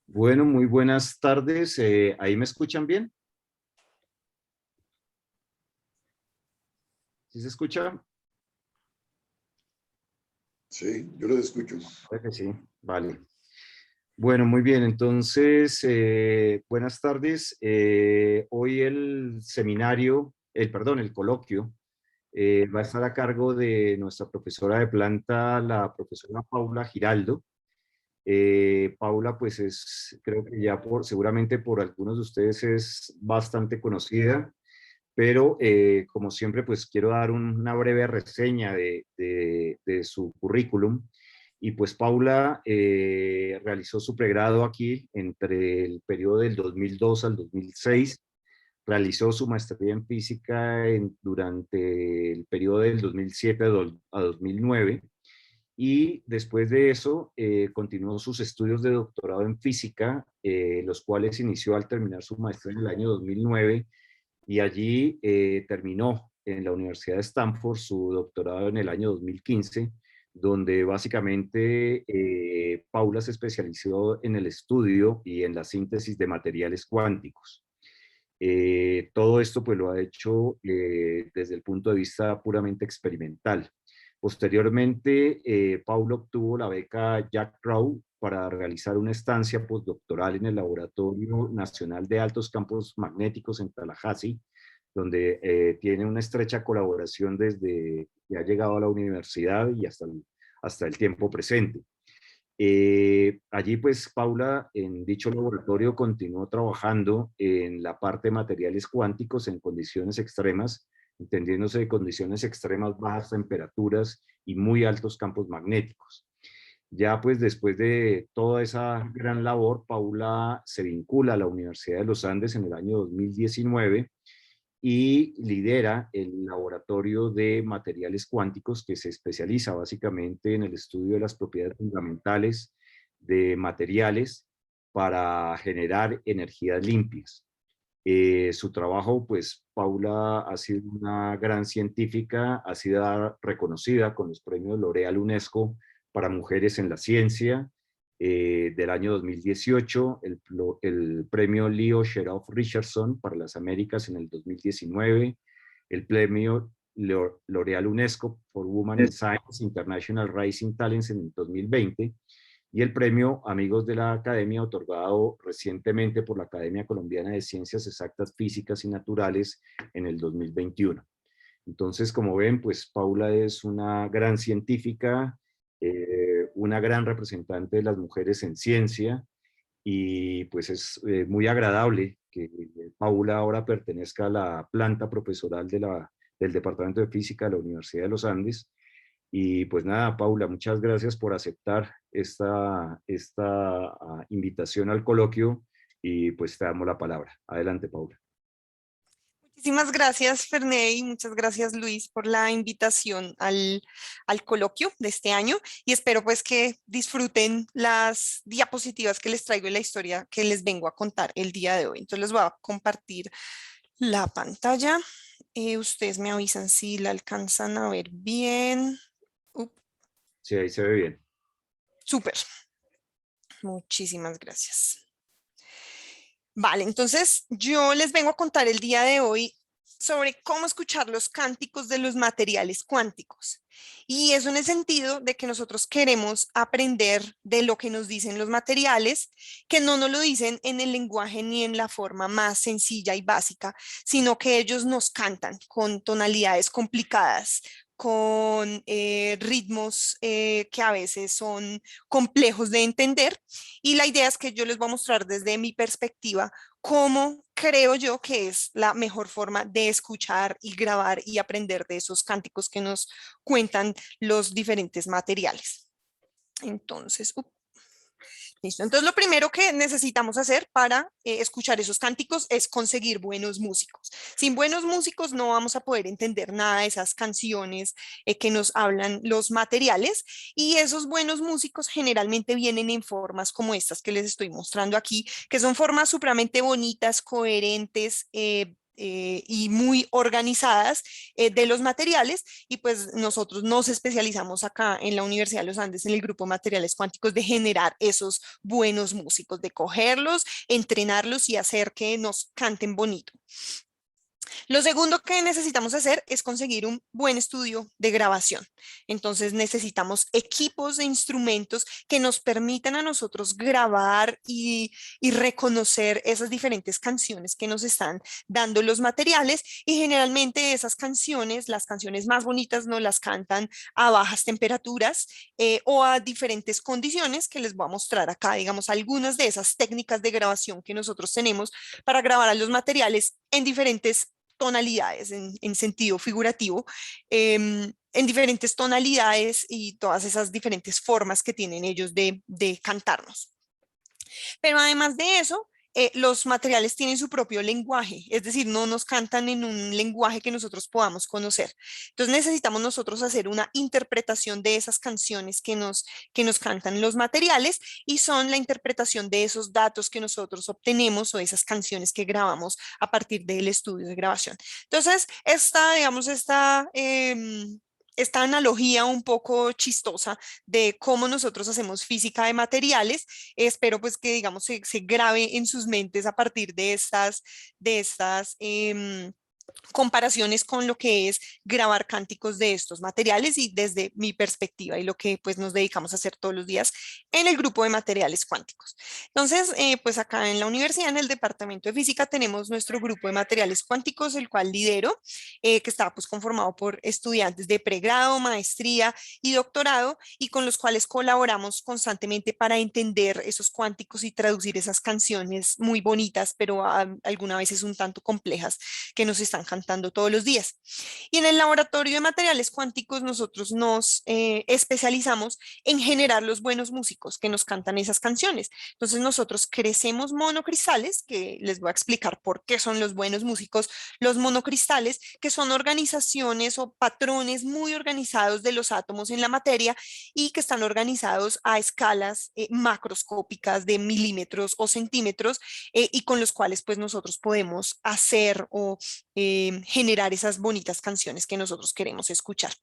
Bueno, muy buenas tardes. ¿Ahí me escuchan bien? ¿Sí se escucha? Sí, yo los escucho. Creo que sí. Vale. Bueno, muy bien. Entonces, buenas tardes. Hoy el seminario, el coloquio, va a estar a cargo de nuestra profesora de planta, la profesora Paula Giraldo. Paula, pues creo que ya seguramente por algunos de ustedes es bastante conocida, pero como siempre, pues quiero dar una breve reseña de su currículum. Y pues Paula realizó su pregrado aquí entre el periodo del 2002 al 2006, realizó su maestría en física durante el periodo del 2007 a 2009, y después de eso continuó sus estudios de doctorado en física, los cuales inició al terminar su maestría en el año 2009, y allí terminó en la Universidad de Stanford su doctorado en el año 2015, donde básicamente Paula se especializó en el estudio y en la síntesis de materiales cuánticos. Todo esto pues lo ha hecho desde el punto de vista puramente experimental. Posteriormente, Paula obtuvo la beca Jack Crow para realizar una estancia postdoctoral en el Laboratorio Nacional de Altos Campos Magnéticos en Tallahassee, donde tiene una estrecha colaboración desde que ha llegado a la universidad y hasta el tiempo presente. Allí, pues, Paula, en dicho laboratorio, continuó trabajando en la parte de materiales cuánticos en condiciones extremas, entendiéndose de condiciones extremas, bajas temperaturas y muy altos campos magnéticos. Ya, pues, después de toda esa gran labor, Paula se vincula a la Universidad de los Andes en el año 2019 y lidera el laboratorio de materiales cuánticos, que se especializa básicamente en el estudio de las propiedades fundamentales de materiales para generar energías limpias. Su trabajo, pues Paula ha sido una gran científica, ha sido reconocida con los premios L'Oréal UNESCO para mujeres en la ciencia del año 2018, el premio Leo Sheroff Richardson para las Américas en el 2019, el premio L'Oréal UNESCO for Women in Science International Rising Talents en el 2020, y el premio Amigos de la Academia, otorgado recientemente por la Academia Colombiana de Ciencias Exactas, Físicas y Naturales en el 2021. Entonces, como ven, pues Paula es una gran científica, una gran representante de las mujeres en ciencia, y pues es muy agradable que Paula ahora pertenezca a la planta profesoral del Departamento de Física de la Universidad de los Andes. Y pues nada, Paula, muchas gracias por aceptar esta invitación al coloquio, y pues te damos la palabra. Adelante, Paula. Muchísimas gracias, Ferney, y muchas gracias, Luis, por la invitación al coloquio de este año, y espero pues que disfruten las diapositivas que les traigo y la historia que les vengo a contar el día de hoy. Entonces les voy a compartir la pantalla. Ustedes me avisan si la alcanzan a ver bien. Sí, ahí se ve bien. Súper. Muchísimas gracias. Vale, entonces yo les vengo a contar el día de hoy sobre cómo escuchar los cánticos de los materiales cuánticos. Y eso en el sentido de que nosotros queremos aprender de lo que nos dicen los materiales, que no nos lo dicen en el lenguaje ni en la forma más sencilla y básica, sino que ellos nos cantan con tonalidades complicadas, con ritmos que a veces son complejos de entender. Y la idea es que yo les voy a mostrar desde mi perspectiva cómo creo yo que es la mejor forma de escuchar y grabar y aprender de esos cánticos que nos cuentan los diferentes materiales. Entonces, listo. Entonces, lo primero que necesitamos hacer para escuchar esos cánticos es conseguir buenos músicos. Sin buenos músicos no vamos a poder entender nada de esas canciones que nos hablan los materiales, y esos buenos músicos generalmente vienen en formas como estas que les estoy mostrando aquí, que son formas supremamente bonitas, coherentes, y muy organizadas de los materiales, y pues nosotros nos especializamos acá en la Universidad de los Andes en el grupo de materiales cuánticos de generar esos buenos músicos, de cogerlos, entrenarlos y hacer que nos canten bonito. Lo segundo que necesitamos hacer es conseguir un buen estudio de grabación. Entonces necesitamos equipos e instrumentos que nos permitan a nosotros grabar y reconocer esas diferentes canciones que nos están dando los materiales, y generalmente esas canciones, las canciones más bonitas, nos las cantan a bajas temperaturas o a diferentes condiciones que les voy a mostrar acá, digamos, algunas de esas técnicas de grabación que nosotros tenemos para grabar a los materiales en diferentes tonalidades en sentido figurativo, en diferentes tonalidades y todas esas diferentes formas que tienen ellos de cantarnos. Pero además de eso, los materiales tienen su propio lenguaje, es decir, no nos cantan en un lenguaje que nosotros podamos conocer. Entonces necesitamos nosotros hacer una interpretación de esas canciones que nos cantan los materiales, y son la interpretación de esos datos que nosotros obtenemos o esas canciones que grabamos a partir del estudio de grabación. Entonces, digamos, esta analogía un poco chistosa de cómo nosotros hacemos física de materiales, espero pues que digamos se grabe en sus mentes a partir de estas comparaciones con lo que es grabar cánticos de estos materiales, y desde mi perspectiva y lo que pues nos dedicamos a hacer todos los días en el grupo de materiales cuánticos. Entonces, pues acá en la universidad, en el departamento de física, tenemos nuestro grupo de materiales cuánticos, el cual lidero, que está pues conformado por estudiantes de pregrado, maestría y doctorado, y con los cuales colaboramos constantemente para entender esos cuánticos y traducir esas canciones muy bonitas, pero alguna vez es un tanto complejas, que nos están cantando todos los días. Y en el laboratorio de materiales cuánticos nosotros nos especializamos en generar los buenos músicos que nos cantan esas canciones. Entonces nosotros crecemos monocristales, que les voy a explicar por qué son los buenos músicos. Los monocristales, que son organizaciones o patrones muy organizados de los átomos en la materia, y que están organizados a escalas macroscópicas de milímetros o centímetros, y con los cuales pues nosotros podemos hacer o generar esas bonitas canciones que nosotros queremos escuchar.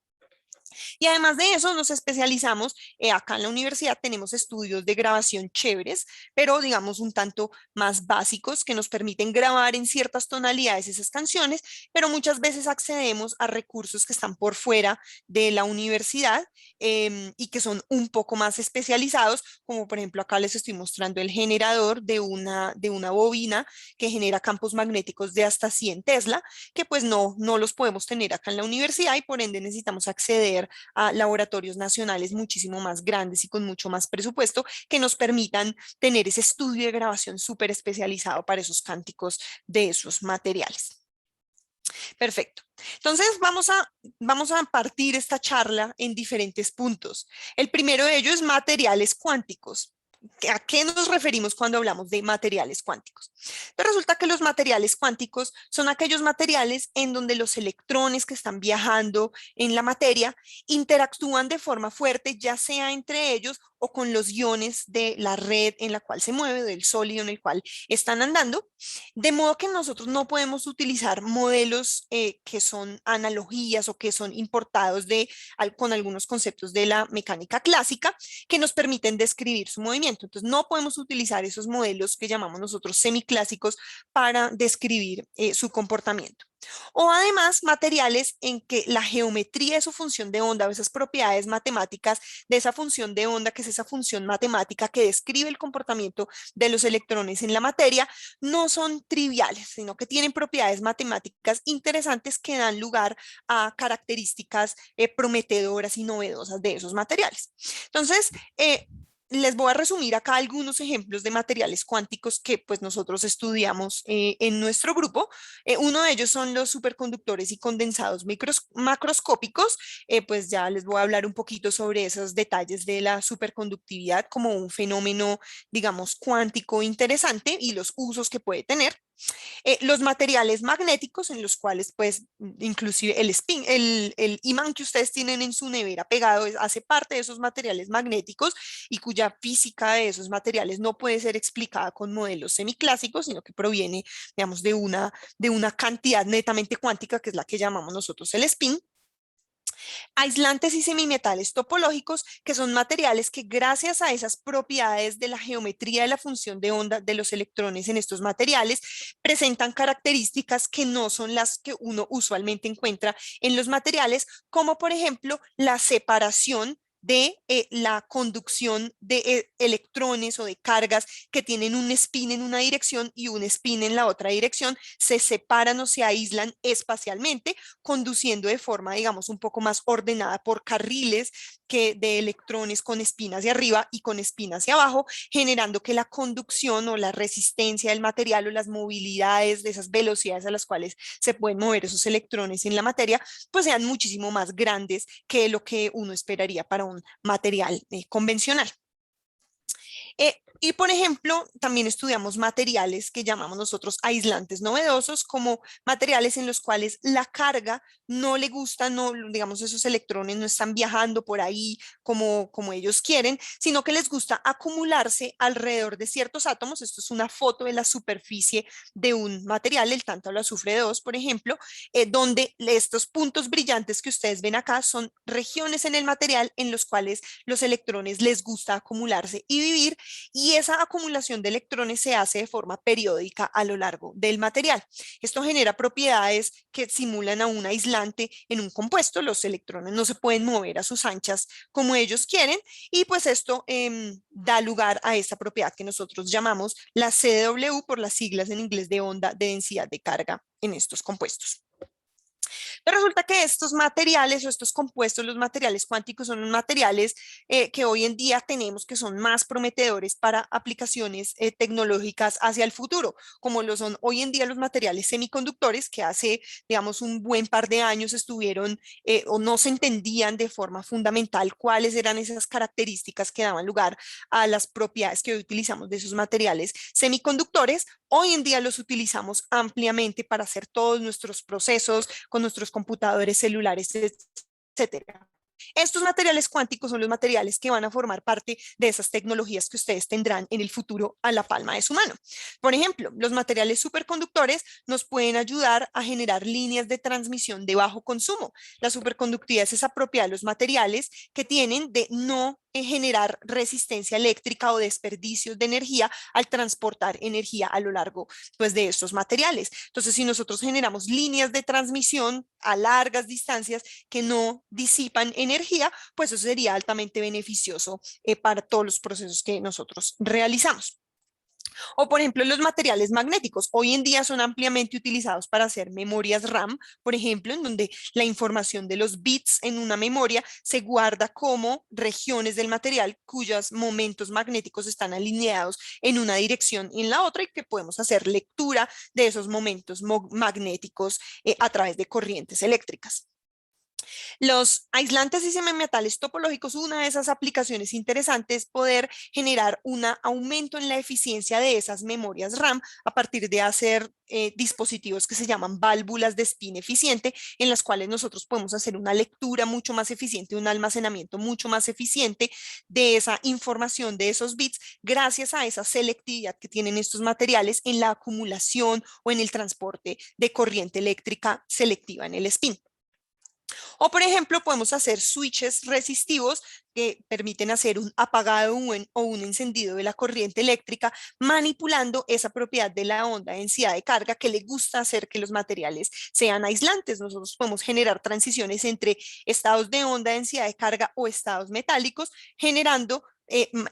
Y además de eso, nos especializamos, acá en la universidad tenemos estudios de grabación chéveres, pero digamos un tanto más básicos, que nos permiten grabar en ciertas tonalidades esas canciones, pero muchas veces accedemos a recursos que están por fuera de la universidad, y que son un poco más especializados, como por ejemplo acá les estoy mostrando el generador de una bobina que genera campos magnéticos de hasta 100 Tesla, que pues no los podemos tener acá en la universidad, y por ende necesitamos acceder a laboratorios nacionales muchísimo más grandes y con mucho más presupuesto, que nos permitan tener ese estudio de grabación súper especializado para esos cánticos de esos materiales. Perfecto. Entonces vamos a partir esta charla en diferentes puntos. El primero de ellos es materiales cuánticos. ¿A qué nos referimos cuando hablamos de materiales cuánticos? Pero resulta que los materiales cuánticos son aquellos materiales en donde los electrones que están viajando en la materia interactúan de forma fuerte, ya sea entre ellos o con los iones de la red en la cual se mueve, del sólido en el cual están andando, de modo que nosotros no podemos utilizar modelos que son analogías o que son importados con algunos conceptos de la mecánica clásica que nos permiten describir su movimiento. Entonces no podemos utilizar esos modelos que llamamos nosotros semiclásicos para describir su comportamiento. O además materiales en que la geometría de su función de onda o esas propiedades matemáticas de esa función de onda, que es esa función matemática que describe el comportamiento de los electrones en la materia, no son triviales, sino que tienen propiedades matemáticas interesantes que dan lugar a características prometedoras y novedosas de esos materiales. Entonces, les voy a resumir acá algunos ejemplos de materiales cuánticos que pues nosotros estudiamos en nuestro grupo. Uno de ellos son los superconductores y condensados macroscópicos. Pues ya les voy a hablar un poquito sobre esos detalles de la superconductividad como un fenómeno, digamos, cuántico interesante y los usos que puede tener. Los materiales magnéticos en los cuales pues inclusive el spin, el imán que ustedes tienen en su nevera pegado hace parte de esos materiales magnéticos y cuya física de esos materiales no puede ser explicada con modelos semiclásicos, sino que proviene, digamos, de una cantidad netamente cuántica que es la que llamamos nosotros el spin. Aislantes y semimetales topológicos, que son materiales que gracias a esas propiedades de la geometría de la función de onda de los electrones en estos materiales, presentan características que no son las que uno usualmente encuentra en los materiales, como por ejemplo la separación de la conducción de electrones o de cargas que tienen un spin en una dirección y un spin en la otra dirección, se separan o se aíslan espacialmente, conduciendo de forma, digamos, un poco más ordenada por carriles que de electrones con espina hacia arriba y con espina hacia abajo, generando que la conducción o la resistencia del material o las movilidades de esas velocidades a las cuales se pueden mover esos electrones en la materia, pues sean muchísimo más grandes que lo que uno esperaría para un material convencional. Y por ejemplo, también estudiamos materiales que llamamos nosotros aislantes novedosos, como materiales en los cuales la carga no le gusta, no, digamos, esos electrones no están viajando por ahí como ellos quieren, sino que les gusta acumularse alrededor de ciertos átomos. Esto es una foto de la superficie de un material, el tántalo azufre 2, por ejemplo, donde estos puntos brillantes que ustedes ven acá son regiones en el material en los cuales los electrones les gusta acumularse y vivir, y esa acumulación de electrones se hace de forma periódica a lo largo del material. Esto genera propiedades que simulan a un aislante en un compuesto. Los electrones no se pueden mover a sus anchas como ellos quieren, y pues esto da lugar a esta propiedad que nosotros llamamos la CW, por las siglas en inglés de onda de densidad de carga en estos compuestos. Pero resulta que estos materiales o estos compuestos, los materiales cuánticos, son los materiales que hoy en día tenemos que son más prometedores para aplicaciones tecnológicas hacia el futuro, como lo son hoy en día los materiales semiconductores, que hace, digamos, un buen par de años estuvieron o no se entendían de forma fundamental cuáles eran esas características que daban lugar a las propiedades que hoy utilizamos de esos materiales semiconductores. Hoy en día los utilizamos ampliamente para hacer todos nuestros procesos con nuestros computadores celulares, etcétera. Estos materiales cuánticos son los materiales que van a formar parte de esas tecnologías que ustedes tendrán en el futuro a la palma de su mano. Por ejemplo, los materiales superconductores nos pueden ayudar a generar líneas de transmisión de bajo consumo. La superconductividad es esa propiedad de los materiales que tienen de no generar resistencia eléctrica o desperdicios de energía al transportar energía a lo largo, pues, de estos materiales. Entonces, si nosotros generamos líneas de transmisión a largas distancias que no disipan energía, pues eso sería altamente beneficioso para todos los procesos que nosotros realizamos. O por ejemplo, los materiales magnéticos hoy en día son ampliamente utilizados para hacer memorias RAM, por ejemplo, en donde la información de los bits en una memoria se guarda como regiones del material cuyos momentos magnéticos están alineados en una dirección y en la otra, y que podemos hacer lectura de esos momentos magnéticos a través de corrientes eléctricas. Los aislantes y semimetales topológicos, una de esas aplicaciones interesantes es poder generar un aumento en la eficiencia de esas memorias RAM a partir de hacer dispositivos que se llaman válvulas de spin eficiente, en las cuales nosotros podemos hacer una lectura mucho más eficiente, un almacenamiento mucho más eficiente de esa información, de esos bits, gracias a esa selectividad que tienen estos materiales en la acumulación o en el transporte de corriente eléctrica selectiva en el spin. O por ejemplo, podemos hacer switches resistivos que permiten hacer un apagado o un encendido de la corriente eléctrica, manipulando esa propiedad de la onda densidad de carga que le gusta hacer que los materiales sean aislantes. Nosotros podemos generar transiciones entre estados de onda densidad de carga o estados metálicos, generando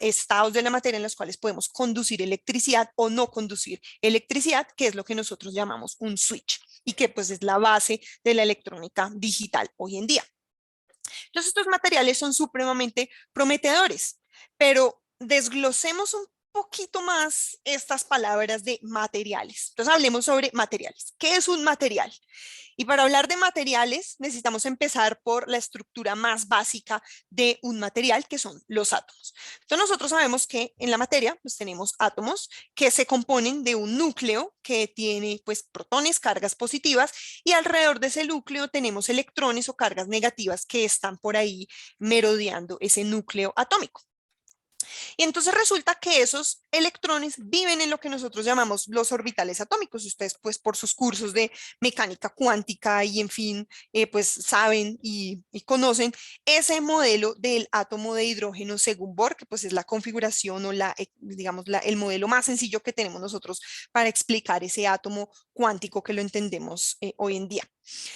estados de la materia en los cuales podemos conducir electricidad o no conducir electricidad, que es lo que nosotros llamamos un switch y que pues es la base de la electrónica digital hoy en día. Entonces estos materiales son supremamente prometedores, pero desglosemos un poquito más estas palabras de materiales. Entonces hablemos sobre materiales. ¿Qué es un material? Y para hablar de materiales necesitamos empezar por la estructura más básica de un material, que son los átomos. Entonces nosotros sabemos que en la materia pues tenemos átomos que se componen de un núcleo que tiene pues protones, cargas positivas, y alrededor de ese núcleo tenemos electrones o cargas negativas que están por ahí merodeando ese núcleo atómico. Y entonces resulta que esos electrones viven en lo que nosotros llamamos los orbitales atómicos. Ustedes pues por sus cursos de mecánica cuántica y en fin, pues saben y conocen ese modelo del átomo de hidrógeno según Bohr, que pues es la configuración o digamos, el modelo más sencillo que tenemos nosotros para explicar ese átomo cuántico que lo entendemos hoy en día.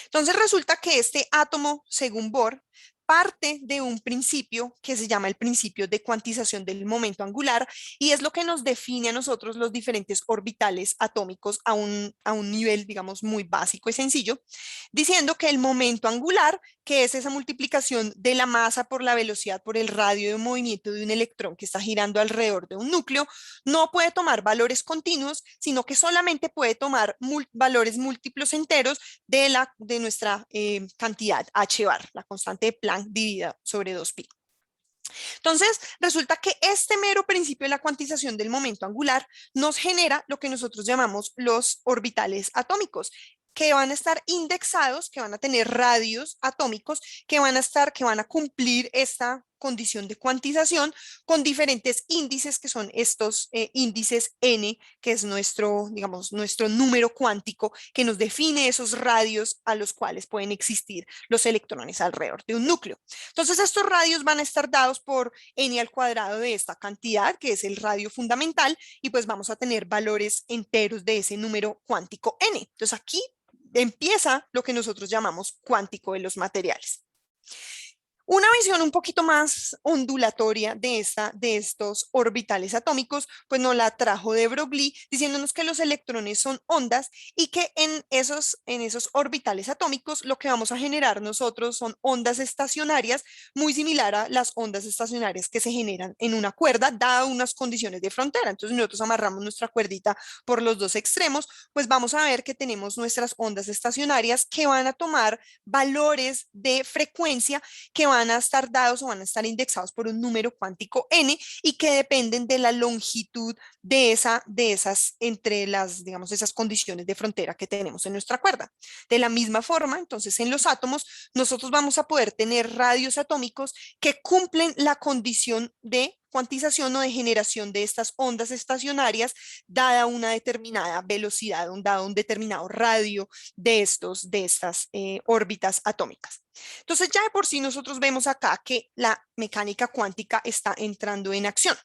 Entonces resulta que este átomo según Bohr parte de un principio que se llama el principio de cuantización del momento angular, y es lo que nos define a nosotros los diferentes orbitales atómicos a un nivel, digamos, muy básico y sencillo, diciendo que el momento angular, que es esa multiplicación de la masa por la velocidad por el radio de movimiento de un electrón que está girando alrededor de un núcleo, no puede tomar valores continuos, sino que solamente puede tomar valores múltiplos enteros de nuestra cantidad h bar, la constante de Planck dividida sobre 2pi. Entonces, resulta que este mero principio de la cuantización del momento angular nos genera lo que nosotros llamamos los orbitales atómicos, que van a estar indexados, que van a tener radios atómicos, que van a cumplir esta condición de cuantización con diferentes índices, que son estos índices n, que es nuestro, digamos, nuestro número cuántico que nos define esos radios a los cuales pueden existir los electrones alrededor de un núcleo. Entonces estos radios van a estar dados por n al cuadrado de esta cantidad, que es el radio fundamental, y pues vamos a tener valores enteros de ese número cuántico n. Entonces aquí empieza lo que nosotros llamamos cuántico de los materiales. Una visión un poquito más ondulatoria de estos orbitales atómicos, pues nos la trajo de Broglie, diciéndonos que los electrones son ondas y que en esos orbitales atómicos lo que vamos a generar nosotros son ondas estacionarias, muy similar a las ondas estacionarias que se generan en una cuerda, dadas unas condiciones de frontera. Entonces nosotros amarramos nuestra cuerdita por los dos extremos, pues vamos a ver que tenemos nuestras ondas estacionarias que van a tomar valores de frecuencia que van a estar dados o van a estar indexados por un número cuántico n y que dependen de la longitud de esas entre las, digamos, esas condiciones de frontera que tenemos en nuestra cuerda. De la misma forma, entonces, en los átomos, nosotros vamos a poder tener radios atómicos que cumplen la condición de cuantización o de generación de estas ondas estacionarias dada una determinada velocidad, dado un determinado radio de estas órbitas atómicas. Entonces ya de por sí nosotros vemos acá que la mecánica cuántica está entrando en acción.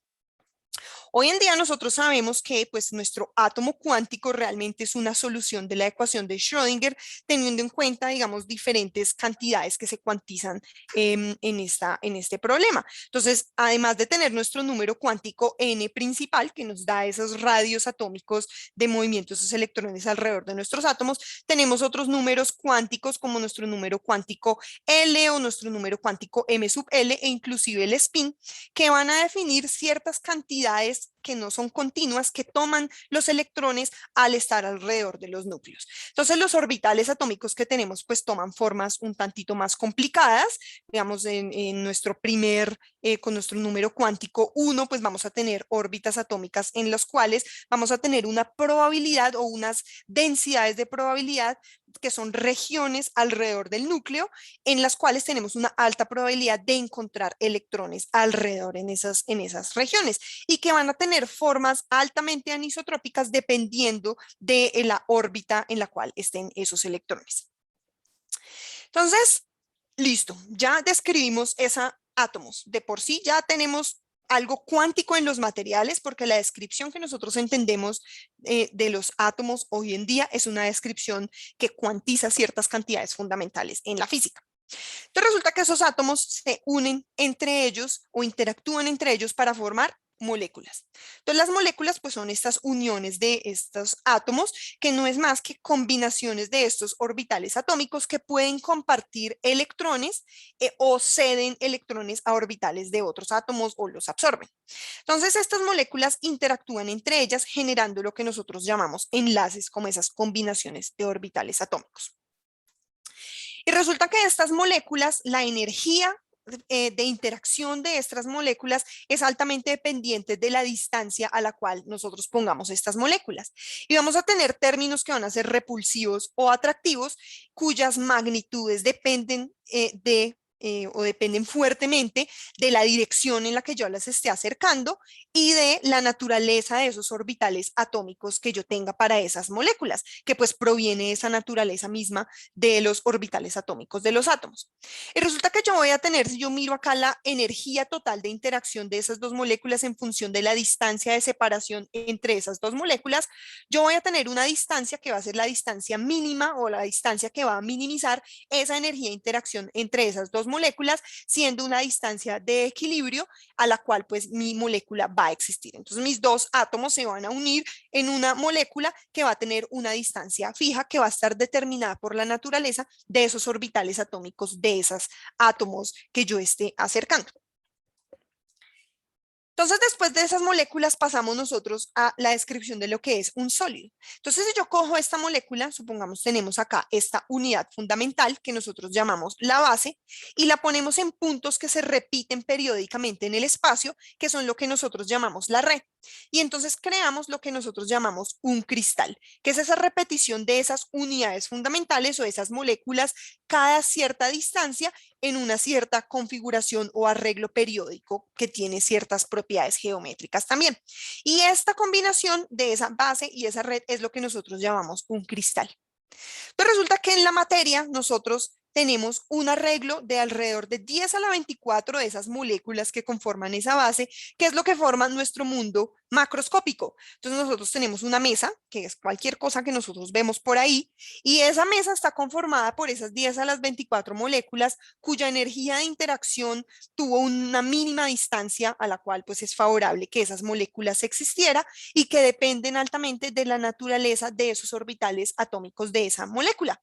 Hoy en día nosotros sabemos que pues, nuestro átomo cuántico realmente es una solución de la ecuación de Schrödinger, teniendo en cuenta, digamos, diferentes cantidades que se cuantizan en este problema. Entonces, además de tener nuestro número cuántico n principal, que nos da esos radios atómicos de movimiento de esos electrones alrededor de nuestros átomos, tenemos otros números cuánticos como nuestro número cuántico L o nuestro número cuántico m sub L e inclusive el spin, que van a definir ciertas cantidades que no son continuas, que toman los electrones al estar alrededor de los núcleos. Entonces los orbitales atómicos que tenemos pues toman formas un tantito más complicadas. Digamos en nuestro con nuestro número cuántico 1 pues vamos a tener órbitas atómicas en las cuales vamos a tener una probabilidad o unas densidades de probabilidad que son regiones alrededor del núcleo en las cuales tenemos una alta probabilidad de encontrar electrones alrededor en esas regiones y que van a tener formas altamente anisotrópicas dependiendo de la órbita en la cual estén esos electrones. Entonces, listo, ya describimos esos átomos. De por sí ya tenemos algo cuántico en los materiales porque la descripción que nosotros entendemos de los átomos hoy en día es una descripción que cuantiza ciertas cantidades fundamentales en la física. Entonces resulta que esos átomos se unen entre ellos o interactúan entre ellos para formar moléculas. Entonces las moléculas pues son estas uniones de estos átomos que no es más que combinaciones de estos orbitales atómicos que pueden compartir electrones o ceden electrones a orbitales de otros átomos o los absorben. Entonces estas moléculas interactúan entre ellas generando lo que nosotros llamamos enlaces como esas combinaciones de orbitales atómicos. Y resulta que estas moléculas, la energía de interacción de estas moléculas es altamente dependiente de la distancia a la cual nosotros pongamos estas moléculas. Y vamos a tener términos que van a ser repulsivos o atractivos, cuyas magnitudes dependen o dependen fuertemente de la dirección en la que yo las esté acercando y de la naturaleza de esos orbitales atómicos que yo tenga para esas moléculas, que pues proviene de esa naturaleza misma de los orbitales atómicos de los átomos. Y resulta que yo voy a tener, si yo miro acá la energía total de interacción de esas dos moléculas en función de la distancia de separación entre esas dos moléculas, yo voy a tener una distancia que va a ser la distancia mínima o la distancia que va a minimizar esa energía de interacción entre esas dos moléculas, siendo una distancia de equilibrio a la cual pues mi molécula va a existir. Entonces mis dos átomos se van a unir en una molécula que va a tener una distancia fija que va a estar determinada por la naturaleza de esos orbitales atómicos de esos átomos que yo esté acercando. Entonces, después de esas moléculas pasamos nosotros a la descripción de lo que es un sólido. Entonces, si yo cojo esta molécula, supongamos tenemos acá esta unidad fundamental que nosotros llamamos la base y la ponemos en puntos que se repiten periódicamente en el espacio, que son lo que nosotros llamamos la red. Y entonces creamos lo que nosotros llamamos un cristal, que es esa repetición de esas unidades fundamentales o esas moléculas cada cierta distancia en una cierta configuración o arreglo periódico que tiene ciertas propiedades geométricas también. Y esta combinación de esa base y esa red es lo que nosotros llamamos un cristal. Entonces resulta que en la materia nosotros tenemos un arreglo de alrededor de 10 a la 24 de esas moléculas que conforman esa base, que es lo que forma nuestro mundo macroscópico. Entonces nosotros tenemos una mesa, que es cualquier cosa que nosotros vemos por ahí, y esa mesa está conformada por esas 10 a las 24 moléculas, cuya energía de interacción tuvo una mínima distancia a la cual pues es favorable que esas moléculas existieran y que dependen altamente de la naturaleza de esos orbitales atómicos de esa molécula.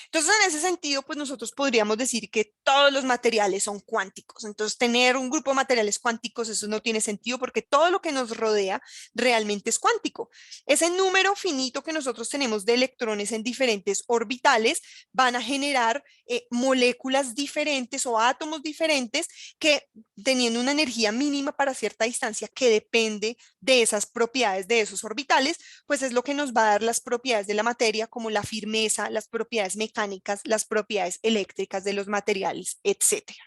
Entonces, en ese sentido, pues nosotros podríamos decir que todos los materiales son cuánticos. Entonces, tener un grupo de materiales cuánticos, eso no tiene sentido porque todo lo que nos rodea realmente es cuántico. Ese número finito que nosotros tenemos de electrones en diferentes orbitales van a generar moléculas diferentes o átomos diferentes que teniendo una energía mínima para cierta distancia que depende de esas propiedades de esos orbitales, pues es lo que nos va a dar las propiedades de la materia como la firmeza, las propiedades mecánicas, las propiedades eléctricas de los materiales, etcétera.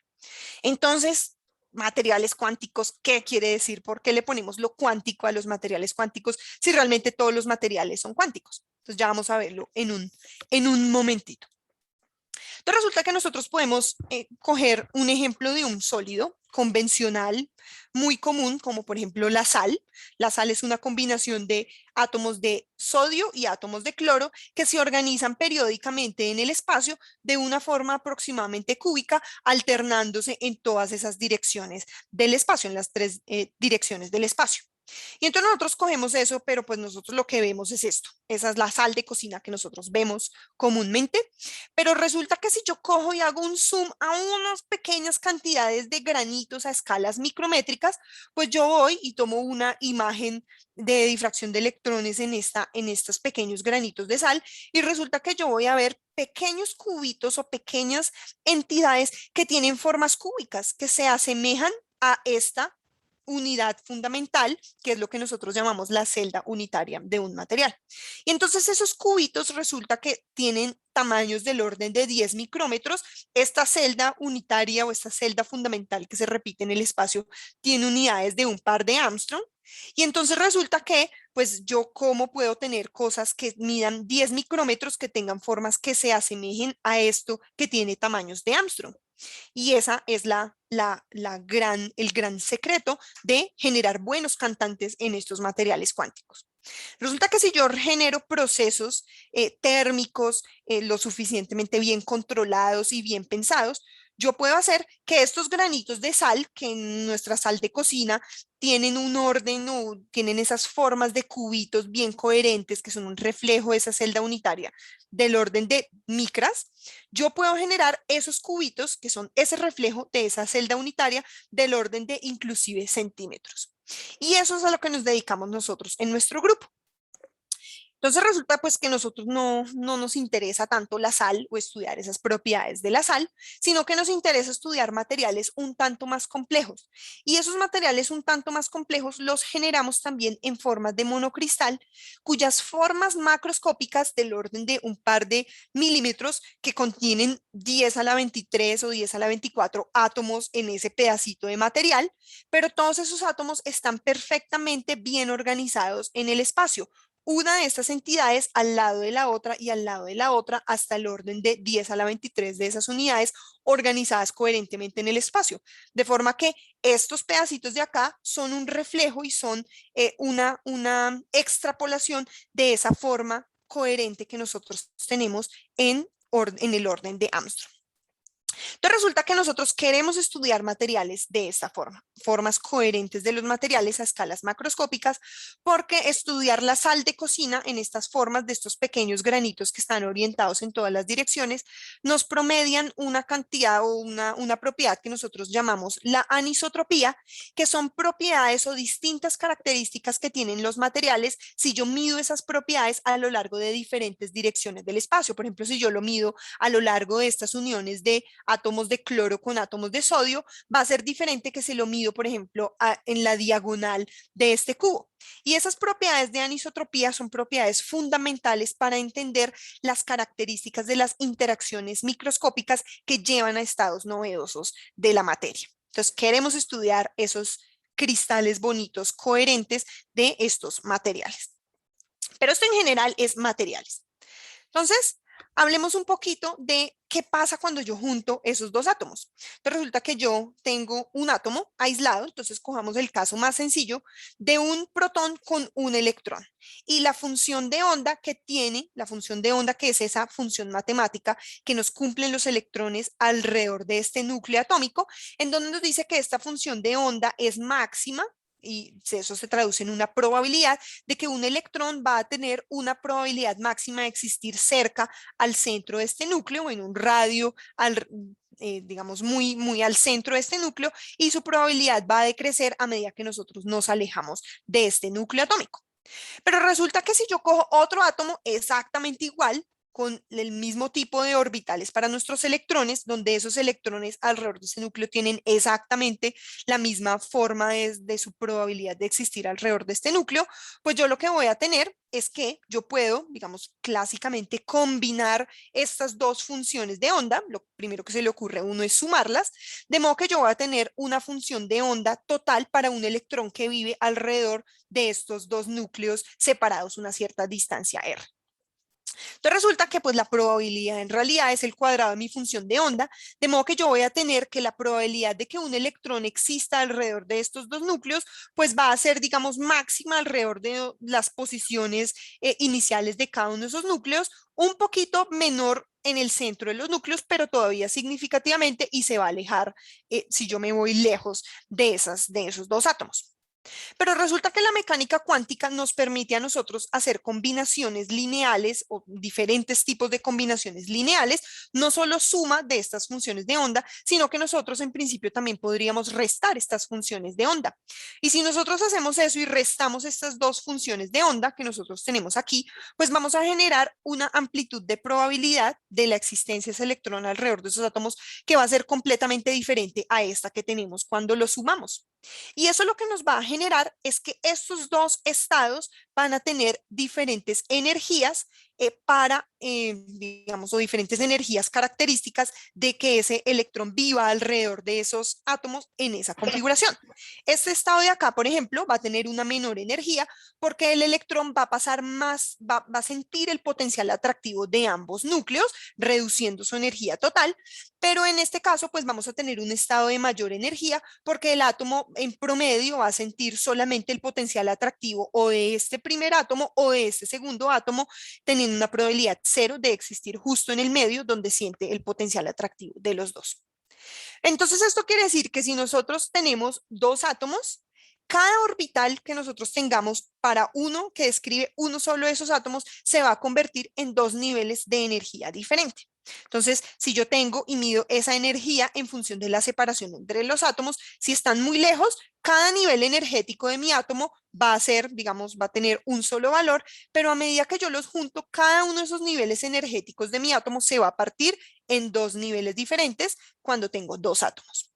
Entonces, materiales cuánticos, ¿qué quiere decir? ¿Por qué le ponemos lo cuántico a los materiales cuánticos si realmente todos los materiales son cuánticos? Entonces ya vamos a verlo en un momentito. Entonces resulta que nosotros podemos coger un ejemplo de un sólido convencional muy común, como por ejemplo la sal. La sal es una combinación de átomos de sodio y átomos de cloro que se organizan periódicamente en el espacio de una forma aproximadamente cúbica, alternándose en todas esas direcciones del espacio, en las tres direcciones del espacio. Y entonces nosotros cogemos eso, pero pues nosotros lo que vemos es esto. Esa es la sal de cocina que nosotros vemos comúnmente. Pero resulta que si yo cojo y hago un zoom a unas pequeñas cantidades de granitos a escalas micrométricas, pues yo voy y tomo una imagen de difracción de electrones en estos pequeños granitos de sal y resulta que yo voy a ver pequeños cubitos o pequeñas entidades que tienen formas cúbicas que se asemejan a esta unidad fundamental, que es lo que nosotros llamamos la celda unitaria de un material. Y entonces esos cubitos resulta que tienen tamaños del orden de 10 micrómetros. Esta celda unitaria o esta celda fundamental que se repite en el espacio tiene unidades de un par de Armstrong. Y entonces resulta que, pues yo cómo puedo tener cosas que midan 10 micrómetros que tengan formas que se asemejen a esto que tiene tamaños de Armstrong. Y esa es el gran secreto de generar buenos cantantes en estos materiales cuánticos. Resulta que si yo genero procesos térmicos lo suficientemente bien controlados y bien pensados, yo puedo hacer que estos granitos de sal, que en nuestra sal de cocina tienen un orden o tienen esas formas de cubitos bien coherentes que son un reflejo de esa celda unitaria del orden de micras, yo puedo generar esos cubitos que son ese reflejo de esa celda unitaria del orden de inclusive centímetros. Y eso es a lo que nos dedicamos nosotros en nuestro grupo. Entonces resulta pues que nosotros no nos interesa tanto la sal o estudiar esas propiedades de la sal, sino que nos interesa estudiar materiales un tanto más complejos. Y esos materiales un tanto más complejos los generamos también en formas de monocristal, cuyas formas macroscópicas del orden de un par de milímetros que contienen 10 a la 23 o 10 a la 24 átomos en ese pedacito de material, pero todos esos átomos están perfectamente bien organizados en el espacio, una de estas entidades al lado de la otra y al lado de la otra hasta el orden de 10 a la 23 de esas unidades organizadas coherentemente en el espacio. De forma que estos pedacitos de acá son un reflejo y son una extrapolación de esa forma coherente que nosotros tenemos en el orden de Armstrong. Entonces resulta que nosotros queremos estudiar materiales de esta forma, formas coherentes de los materiales a escalas macroscópicas, porque estudiar la sal de cocina en estas formas de estos pequeños granitos que están orientados en todas las direcciones, nos promedian una cantidad o una propiedad que nosotros llamamos la anisotropía, que son propiedades o distintas características que tienen los materiales si yo mido esas propiedades a lo largo de diferentes direcciones del espacio. Por ejemplo, si yo lo mido a lo largo de estas uniones de átomos de cloro con átomos de sodio, va a ser diferente que si lo mido, por ejemplo, en la diagonal de este cubo. Y esas propiedades de anisotropía son propiedades fundamentales para entender las características de las interacciones microscópicas que llevan a estados novedosos de la materia. Entonces, queremos estudiar esos cristales bonitos coherentes de estos materiales. Pero esto en general es materiales. Entonces, hablemos un poquito de qué pasa cuando yo junto esos dos átomos. Entonces resulta que yo tengo un átomo aislado, entonces cojamos el caso más sencillo de un protón con un electrón. Y la función de onda que tiene, la función de onda que es esa función matemática que nos cumplen los electrones alrededor de este núcleo atómico, en donde nos dice que esta función de onda es máxima, y eso se traduce en una probabilidad de que un electrón va a tener una probabilidad máxima de existir cerca al centro de este núcleo, en un radio, digamos, muy al centro de este núcleo, y su probabilidad va a decrecer a medida que nosotros nos alejamos de este núcleo atómico. Pero resulta que si yo cojo otro átomo exactamente igual, con el mismo tipo de orbitales para nuestros electrones, donde esos electrones alrededor de ese núcleo tienen exactamente la misma forma de su probabilidad de existir alrededor de este núcleo, pues yo lo que voy a tener es que yo puedo, digamos, clásicamente combinar estas dos funciones de onda. Lo primero que se le ocurre a uno es sumarlas, de modo que yo voy a tener una función de onda total para un electrón que vive alrededor de estos dos núcleos separados una cierta distancia r. Entonces resulta que pues la probabilidad en realidad es el cuadrado de mi función de onda, de modo que yo voy a tener que la probabilidad de que un electrón exista alrededor de estos dos núcleos pues va a ser, digamos, máxima alrededor de las posiciones iniciales de cada uno de esos núcleos, un poquito menor en el centro de los núcleos, pero todavía significativamente, y se va a alejar si yo me voy lejos de esos dos átomos. Pero resulta que la mecánica cuántica nos permite a nosotros hacer combinaciones lineales o diferentes tipos de combinaciones lineales, no solo suma de estas funciones de onda, sino que nosotros en principio también podríamos restar estas funciones de onda. Y si nosotros hacemos eso y restamos estas dos funciones de onda que nosotros tenemos aquí, pues vamos a generar una amplitud de probabilidad de la existencia de ese electrón alrededor de esos átomos que va a ser completamente diferente a esta que tenemos cuando lo sumamos. Y eso lo que nos va a generar es que estos dos estados van a tener diferentes energías digamos, o diferentes energías características de que ese electrón viva alrededor de esos átomos en esa configuración. Este estado de acá, por ejemplo, va a tener una menor energía porque el electrón va a pasar más, va a sentir el potencial atractivo de ambos núcleos, reduciendo su energía total, pero en este caso, pues vamos a tener un estado de mayor energía porque el átomo en promedio va a sentir solamente el potencial atractivo o de este primer átomo o de este segundo átomo, teniendo una probabilidad cero de existir justo en el medio donde siente el potencial atractivo de los dos. Entonces esto quiere decir que si nosotros tenemos dos átomos, cada orbital que nosotros tengamos para uno que describe uno solo de esos átomos se va a convertir en dos niveles de energía diferente. Entonces, si yo tengo y mido esa energía en función de la separación entre los átomos, si están muy lejos, cada nivel energético de mi átomo va a ser, digamos, va a tener un solo valor, pero a medida que yo los junto, cada uno de esos niveles energéticos de mi átomo se va a partir en dos niveles diferentes cuando tengo dos átomos.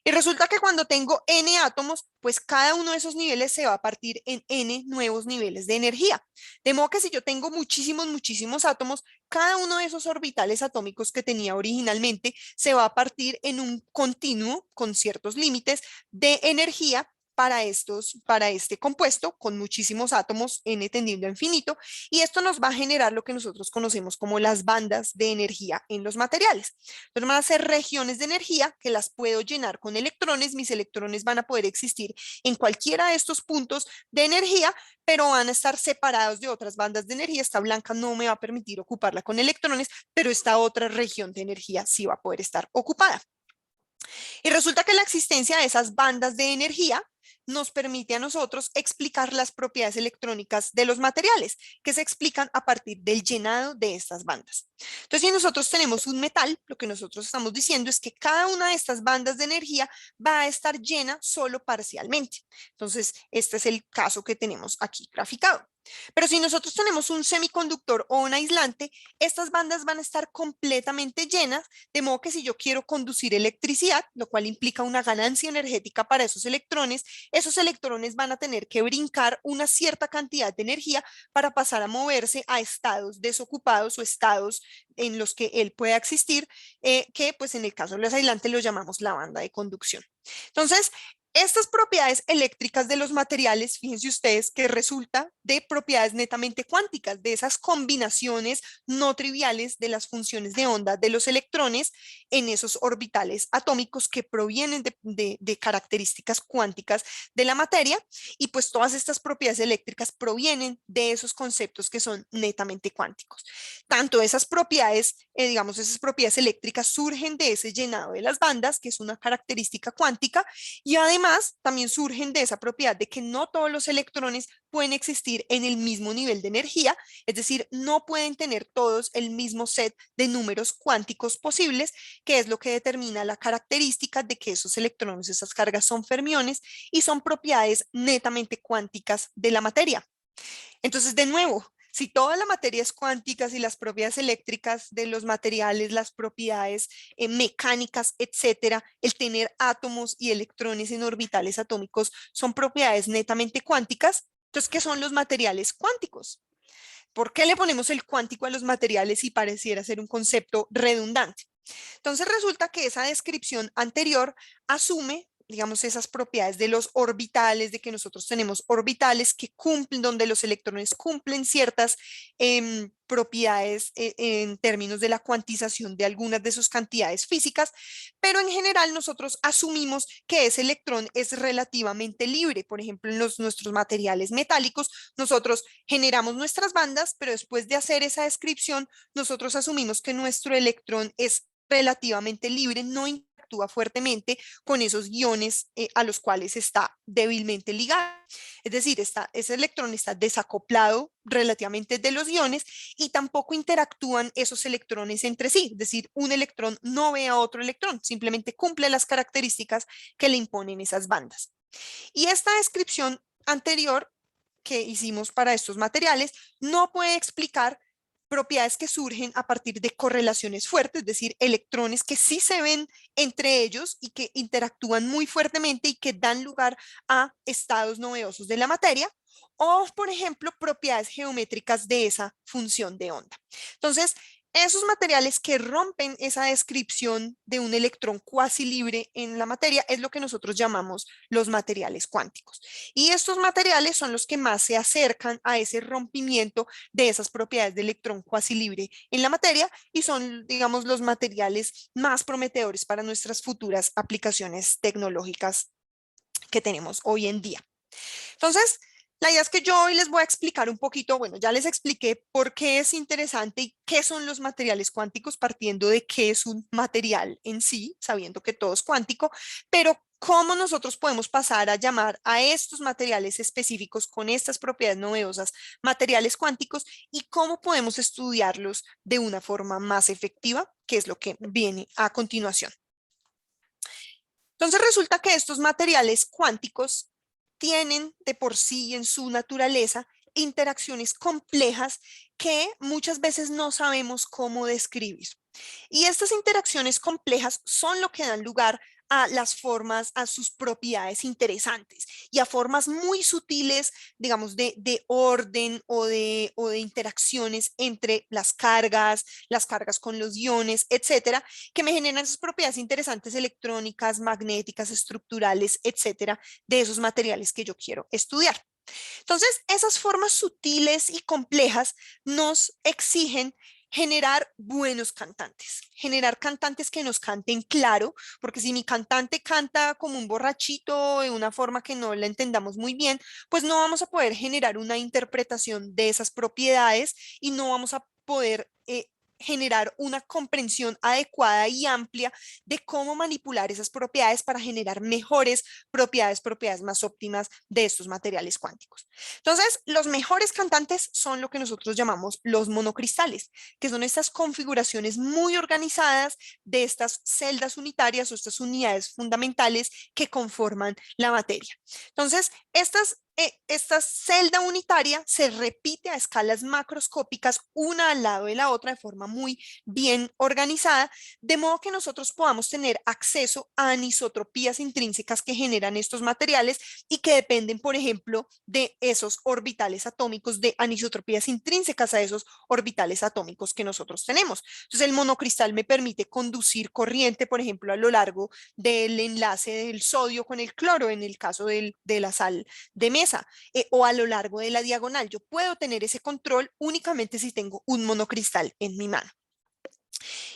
Y resulta que cuando tengo n átomos, pues cada uno de esos niveles se va a partir en n nuevos niveles de energía. De modo que si yo tengo muchísimos átomos, cada uno de esos orbitales atómicos que tenía originalmente se va a partir en un continuo con ciertos límites de energía para este compuesto con muchísimos átomos n tendiendo a infinito, y esto nos va a generar lo que nosotros conocemos como las bandas de energía en los materiales. Entonces van a ser regiones de energía que las puedo llenar con electrones. Mis electrones van a poder existir en cualquiera de estos puntos de energía, pero van a estar separados de otras bandas de energía. Esta blanca no me va a permitir ocuparla con electrones, pero esta otra región de energía sí va a poder estar ocupada. Y resulta que la existencia de esas bandas de energía nos permite a nosotros explicar las propiedades electrónicas de los materiales, que se explican a partir del llenado de estas bandas. Entonces, si nosotros tenemos un metal, lo que nosotros estamos diciendo es que cada una de estas bandas de energía va a estar llena solo parcialmente. Entonces, este es el caso que tenemos aquí graficado. Pero si nosotros tenemos un semiconductor o un aislante, estas bandas van a estar completamente llenas, de modo que si yo quiero conducir electricidad, lo cual implica una ganancia energética para esos electrones van a tener que brincar una cierta cantidad de energía para pasar a moverse a estados desocupados o estados en los que él pueda existir, que pues en el caso de los aislantes lo llamamos la banda de conducción. Entonces, estas propiedades eléctricas de los materiales, fíjense ustedes que resulta de propiedades netamente cuánticas, de esas combinaciones no triviales de las funciones de onda de los electrones en esos orbitales atómicos que provienen de características cuánticas de la materia, y pues todas estas propiedades eléctricas provienen de esos conceptos que son netamente cuánticos. Tanto esas propiedades, digamos, esas propiedades eléctricas surgen de ese llenado de las bandas, que es una característica cuántica, y además también surgen de esa propiedad de que no todos los electrones pueden existir en el mismo nivel de energía, es decir, no pueden tener todos el mismo set de números cuánticos posibles, que es lo que determina la característica de que esos electrones, esas cargas son fermiones y son propiedades netamente cuánticas de la materia. Entonces, de nuevo, si toda la materia es cuántica, si las propiedades eléctricas de los materiales, las propiedades mecánicas, etcétera, el tener átomos y electrones en orbitales atómicos son propiedades netamente cuánticas, entonces, ¿qué son los materiales cuánticos? ¿Por qué le ponemos el cuántico a los materiales si pareciera ser un concepto redundante? Entonces resulta que esa descripción anterior asume, digamos, esas propiedades de los orbitales, de que nosotros tenemos orbitales que cumplen, donde los electrones cumplen ciertas propiedades en términos de la cuantización de algunas de sus cantidades físicas, pero en general nosotros asumimos que ese electrón es relativamente libre. Por ejemplo, en nuestros materiales metálicos, nosotros generamos nuestras bandas, pero después de hacer esa descripción, nosotros asumimos que nuestro electrón es relativamente libre, no interactúa fuertemente con esos iones a los cuales está débilmente ligado. Es decir, ese electrón está desacoplado relativamente de los iones y tampoco interactúan esos electrones entre sí. Es decir, un electrón no ve a otro electrón, simplemente cumple las características que le imponen esas bandas. Y esta descripción anterior que hicimos para estos materiales no puede explicar propiedades que surgen a partir de correlaciones fuertes, es decir, electrones que sí se ven entre ellos y que interactúan muy fuertemente y que dan lugar a estados novedosos de la materia, o, por ejemplo, propiedades geométricas de esa función de onda. Entonces, esos materiales que rompen esa descripción de un electrón cuasi libre en la materia es lo que nosotros llamamos los materiales cuánticos. Y estos materiales son los que más se acercan a ese rompimiento de esas propiedades de electrón cuasi libre en la materia y son, digamos, los materiales más prometedores para nuestras futuras aplicaciones tecnológicas que tenemos hoy en día. Entonces, La idea es que yo hoy les voy a explicar un poquito, bueno, ya les expliqué por qué es interesante y qué son los materiales cuánticos, partiendo de qué es un material en sí, sabiendo que todo es cuántico, pero cómo nosotros podemos pasar a llamar a estos materiales específicos con estas propiedades novedosas materiales cuánticos y cómo podemos estudiarlos de una forma más efectiva, que es lo que viene a continuación. Entonces resulta que estos materiales cuánticos tienen de por sí en su naturaleza interacciones complejas que muchas veces no sabemos cómo describir. Y estas interacciones complejas son lo que dan lugar a las formas, a sus propiedades interesantes y a formas muy sutiles, digamos, de orden o de interacciones entre las cargas con los iones, etcétera, que me generan esas propiedades interesantes electrónicas, magnéticas, estructurales, etcétera, de esos materiales que yo quiero estudiar. Entonces, esas formas sutiles y complejas nos exigen generar buenos cantantes, generar cantantes que nos canten claro, porque si mi cantante canta como un borrachito de una forma que no la entendamos muy bien, pues no vamos a poder generar una interpretación de esas propiedades y no vamos a poder generar una comprensión adecuada y amplia de cómo manipular esas propiedades para generar mejores propiedades más óptimas de estos materiales cuánticos. Entonces, los mejores cantantes son lo que nosotros llamamos los monocristales, que son estas configuraciones muy organizadas de estas celdas unitarias o estas unidades fundamentales que conforman la materia. Entonces, esta celda unitaria se repite a escalas macroscópicas una al lado de la otra de forma muy bien organizada, de modo que nosotros podamos tener acceso a anisotropías intrínsecas que generan estos materiales y que dependen, por ejemplo, de esos orbitales atómicos, de anisotropías intrínsecas a esos orbitales atómicos que nosotros tenemos. Entonces, el monocristal me permite conducir corriente, por ejemplo, a lo largo del enlace del sodio con el cloro, en el caso de la sal de mesa, o a lo largo de la diagonal. Yo puedo tener ese control únicamente si tengo un monocristal en mi mano.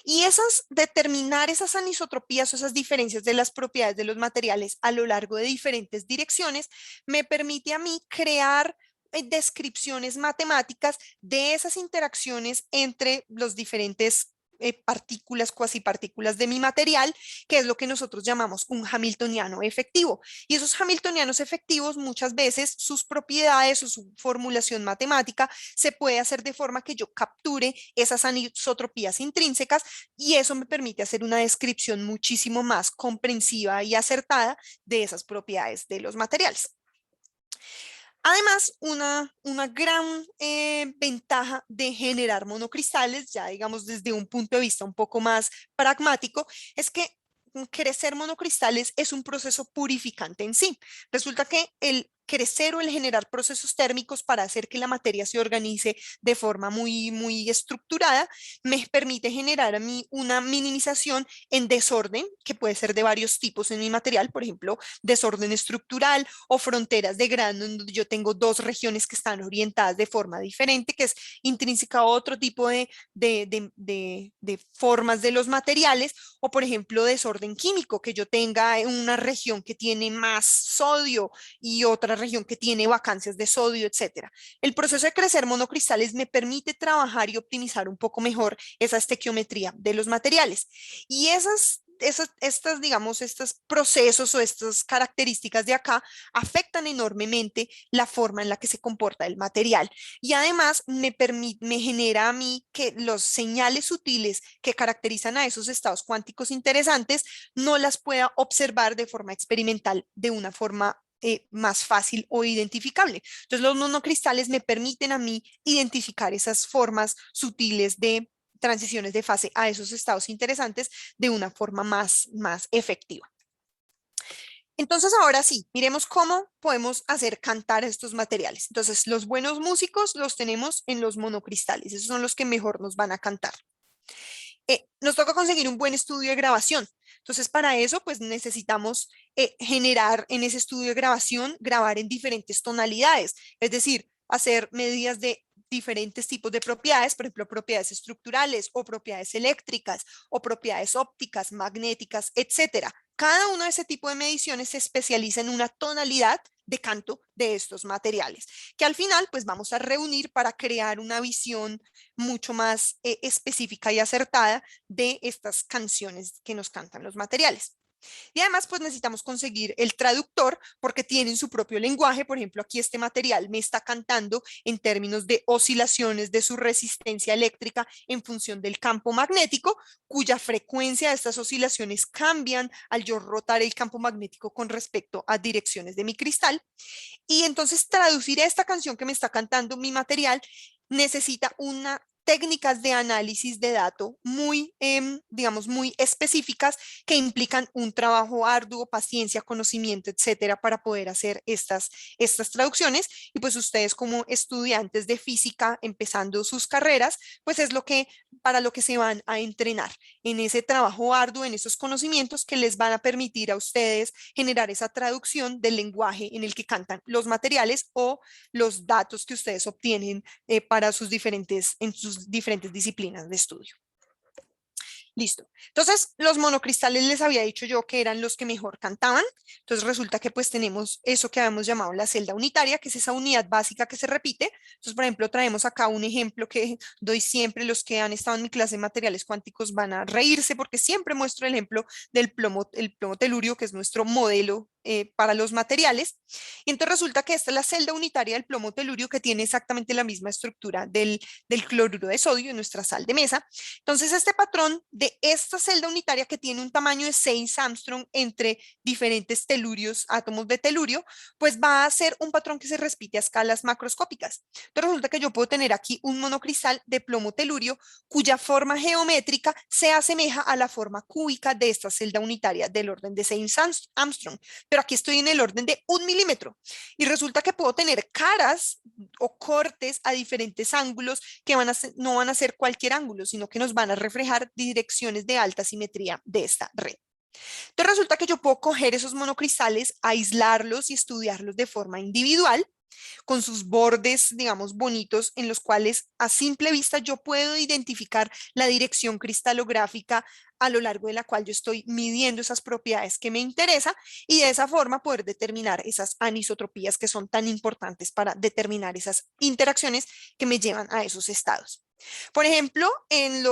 Y determinar esas anisotropías o esas diferencias de las propiedades de los materiales a lo largo de diferentes direcciones me permite a mí crear descripciones matemáticas de esas interacciones entre los diferentes partículas, cuasipartículas de mi material, que es lo que nosotros llamamos un hamiltoniano efectivo. Y esos hamiltonianos efectivos, muchas veces sus propiedades o su formulación matemática se puede hacer de forma que yo capture esas anisotropías intrínsecas y eso me permite hacer una descripción muchísimo más comprensiva y acertada de esas propiedades de los materiales. Además, una gran ventaja de generar monocristales, ya digamos desde un punto de vista un poco más pragmático, es que crecer monocristales es un proceso purificante en sí. Resulta que el crecer o el generar procesos térmicos para hacer que la materia se organice de forma muy estructurada, me permite generar a mí una minimización en desorden, que puede ser de varios tipos en mi material, por ejemplo, desorden estructural o fronteras de grano, en donde yo tengo dos regiones que están orientadas de forma diferente, que es intrínseca a otro tipo de formas de los materiales, o por ejemplo, desorden químico, que yo tenga una región que tiene más sodio y otra región que tiene vacancias de sodio, etcétera. El proceso de crecer monocristales me permite trabajar y optimizar un poco mejor esa estequiometría de los materiales. Y digamos, estos procesos o estas características de acá afectan enormemente la forma en la que se comporta el material. Y además me genera a mí que los señales sutiles que caracterizan a esos estados cuánticos interesantes no las pueda observar de forma experimental de una forma más fácil o identificable. Entonces, los monocristales me permiten a mí identificar esas formas sutiles de transiciones de fase a esos estados interesantes de una forma más efectiva. Entonces, ahora sí, miremos cómo podemos hacer cantar estos materiales. Entonces, los buenos músicos los tenemos en los monocristales. Esos son los que mejor nos van a cantar. Nos toca conseguir un buen estudio de grabación. Entonces, para eso, pues necesitamos generar en ese estudio de grabación, grabar en diferentes tonalidades, es decir, hacer medidas de diferentes tipos de propiedades, por ejemplo, propiedades estructurales o propiedades eléctricas o propiedades ópticas, magnéticas, etcétera. Cada uno de ese tipo de mediciones se especializa en una tonalidad de canto de estos materiales, que al final pues vamos a reunir para crear una visión mucho más específica y acertada de estas canciones que nos cantan los materiales. Y además, pues necesitamos conseguir el traductor porque tienen su propio lenguaje. Por ejemplo, aquí este material me está cantando en términos de oscilaciones de su resistencia eléctrica en función del campo magnético, cuya frecuencia de estas oscilaciones cambian al yo rotar el campo magnético con respecto a direcciones de mi cristal. Y entonces traducir esta canción que me está cantando mi material necesita una técnicas de análisis de datos muy, digamos, muy específicas que implican un trabajo arduo, paciencia, conocimiento, etcétera, para poder hacer estas traducciones. Y pues ustedes como estudiantes de física empezando sus carreras, pues es para lo que se van a entrenar en ese trabajo arduo, en esos conocimientos que les van a permitir a ustedes generar esa traducción del lenguaje en el que cantan los materiales o los datos que ustedes obtienen para en sus diferentes disciplinas de estudio. Listo. Entonces, los monocristales les había dicho yo que eran los que mejor cantaban. Entonces, resulta que pues tenemos eso que habíamos llamado la celda unitaria, que es esa unidad básica que se repite. Entonces, por ejemplo, traemos acá un ejemplo que doy siempre. Los que han estado en mi clase de materiales cuánticos van a reírse porque siempre muestro el ejemplo del el plomo telurio, que es nuestro modelo para los materiales. Y entonces resulta que esta es la celda unitaria del plomo telurio, que tiene exactamente la misma estructura del cloruro de sodio, nuestra sal de mesa. Entonces este patrón de esta celda unitaria, que tiene un tamaño de 6 Armstrong entre diferentes telurios, átomos de telurio, pues va a ser un patrón que se repite a escalas macroscópicas. Entonces resulta que yo puedo tener aquí un monocristal de plomo telurio cuya forma geométrica se asemeja a la forma cúbica de esta celda unitaria del orden de 6 Armstrong, pero aquí estoy en el orden de 1 milímetro. Y resulta que puedo tener caras o cortes a diferentes ángulos que no van a ser cualquier ángulo, sino que nos van a reflejar direcciones de alta simetría de esta red. Entonces resulta que yo puedo coger esos monocristales, aislarlos y estudiarlos de forma individual, con sus bordes, digamos, bonitos, en los cuales a simple vista yo puedo identificar la dirección cristalográfica a lo largo de la cual yo estoy midiendo esas propiedades que me interesan, y de esa forma poder determinar esas anisotropías que son tan importantes para determinar esas interacciones que me llevan a esos estados. Por ejemplo, en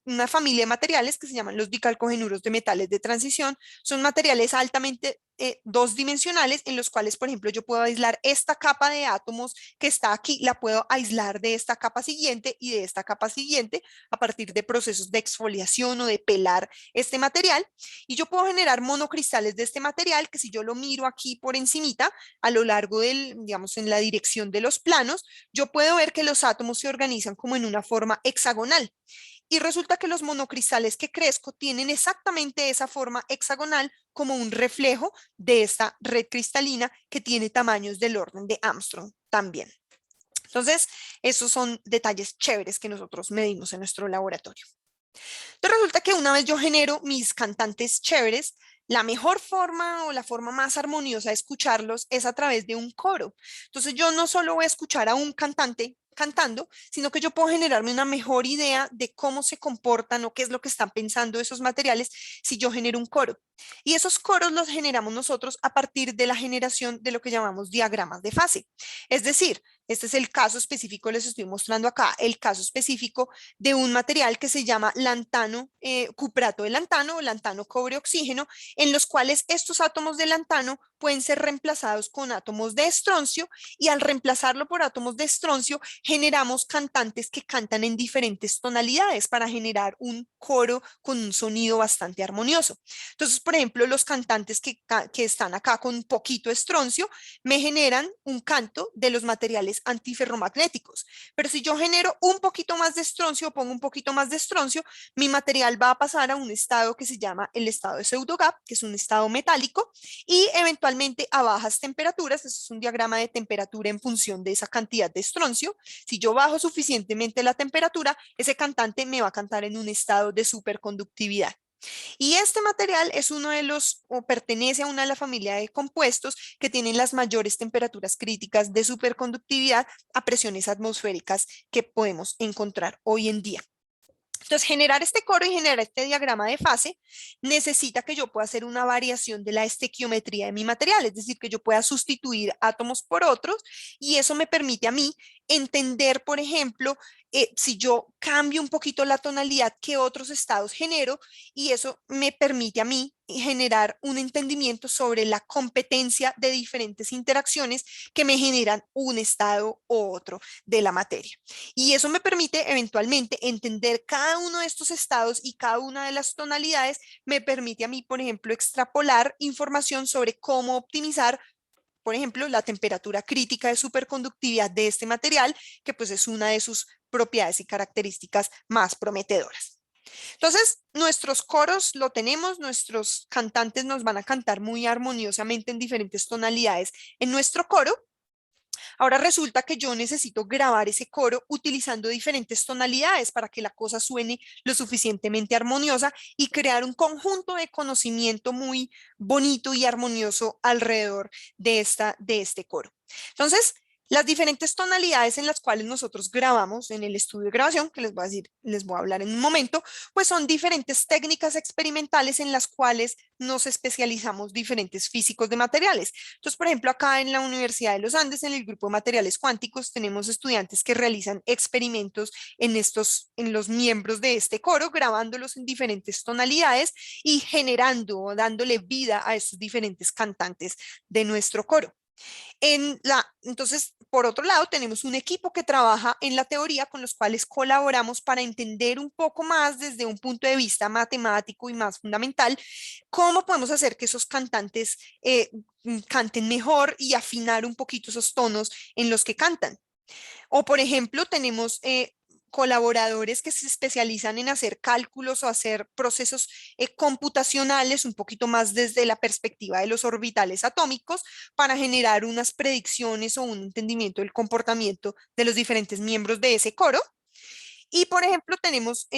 una familia de materiales que se llaman los dicalcogenuros de metales de transición, son materiales altamente dos dimensionales en los cuales, por ejemplo, yo puedo aislar esta capa de átomos que está aquí, la puedo aislar de esta capa siguiente y de esta capa siguiente a partir de procesos de exfoliación o de pelar este material, y yo puedo generar monocristales de este material que, si yo lo miro aquí por encimita a lo largo digamos, en la dirección de los planos, yo puedo ver que los átomos se organizan como en una forma hexagonal. Y resulta que los monocristales que crezco tienen exactamente esa forma hexagonal, como un reflejo de esta red cristalina que tiene tamaños del orden de Armstrong también. Entonces, esos son detalles chéveres que nosotros medimos en nuestro laboratorio. Entonces resulta que una vez yo genero mis cantantes chéveres, la mejor forma o la forma más armoniosa de escucharlos es a través de un coro. Entonces yo no solo voy a escuchar a un cantante cantando, sino que yo puedo generarme una mejor idea de cómo se comportan o qué es lo que están pensando esos materiales si yo genero un coro. Y esos coros los generamos nosotros a partir de la generación de lo que llamamos diagramas de fase. Es decir, este es el caso específico, les estoy mostrando acá el caso específico de un material que se llama lantano, cuprato de lantano o lantano cobre oxígeno, en los cuales estos átomos de lantano pueden ser reemplazados con átomos de estroncio, y al reemplazarlo por átomos de estroncio generamos cantantes que cantan en diferentes tonalidades para generar un coro con un sonido bastante armonioso. Entonces, por ejemplo, los cantantes que están acá con un poquito estroncio me generan un canto de los materiales antiferromagnéticos, pero si yo genero un poquito más de estroncio, pongo un poquito más de estroncio, mi material va a pasar a un estado que se llama el estado de pseudo-gap, que es un estado metálico, y eventualmente a bajas temperaturas, eso es un diagrama de temperatura en función de esa cantidad de estroncio, si yo bajo suficientemente la temperatura, ese cantante me va a cantar en un estado de superconductividad. Y este material es uno de los, o pertenece a una de la familia de compuestos que tienen las mayores temperaturas críticas de superconductividad a presiones atmosféricas que podemos encontrar hoy en día. Entonces, generar este coro y generar este diagrama de fase necesita que yo pueda hacer una variación de la estequiometría de mi material, es decir, que yo pueda sustituir átomos por otros, y eso me permite a mí entender, por ejemplo, si yo cambio un poquito la tonalidad, qué otros estados genero, y eso me permite a mí generar un entendimiento sobre la competencia de diferentes interacciones que me generan un estado u otro de la materia. Y eso me permite eventualmente entender cada uno de estos estados y cada una de las tonalidades me permite a mí, por ejemplo, extrapolar información sobre cómo optimizar, por ejemplo, la temperatura crítica de superconductividad de este material, que pues es una de sus propiedades y características más prometedoras. Entonces, nuestros coros lo tenemos, nuestros cantantes nos van a cantar muy armoniosamente en diferentes tonalidades en nuestro coro. Ahora resulta que yo necesito grabar ese coro utilizando diferentes tonalidades para que la cosa suene lo suficientemente armoniosa y crear un conjunto de conocimiento muy bonito y armonioso alrededor de este coro. Entonces, las diferentes tonalidades en las cuales nosotros grabamos en el estudio de grabación, que les voy a decir, les voy a hablar en un momento, pues son diferentes técnicas experimentales en las cuales nos especializamos diferentes físicos de materiales. Entonces, por ejemplo, acá en la Universidad de los Andes, en el grupo de materiales cuánticos, tenemos estudiantes que realizan experimentos en los miembros de este coro, grabándolos en diferentes tonalidades y generando o dándole vida a estos diferentes cantantes de nuestro coro. Entonces, por otro lado, tenemos un equipo que trabaja en la teoría con los cuales colaboramos para entender un poco más desde un punto de vista matemático y más fundamental cómo podemos hacer que esos cantantes canten mejor y afinar un poquito esos tonos en los que cantan. O, por ejemplo, tenemos colaboradores que se especializan en hacer cálculos o hacer procesos computacionales un poquito más desde la perspectiva de los orbitales atómicos para generar unas predicciones o un entendimiento del comportamiento de los diferentes miembros de ese coro. Y, por ejemplo, tenemos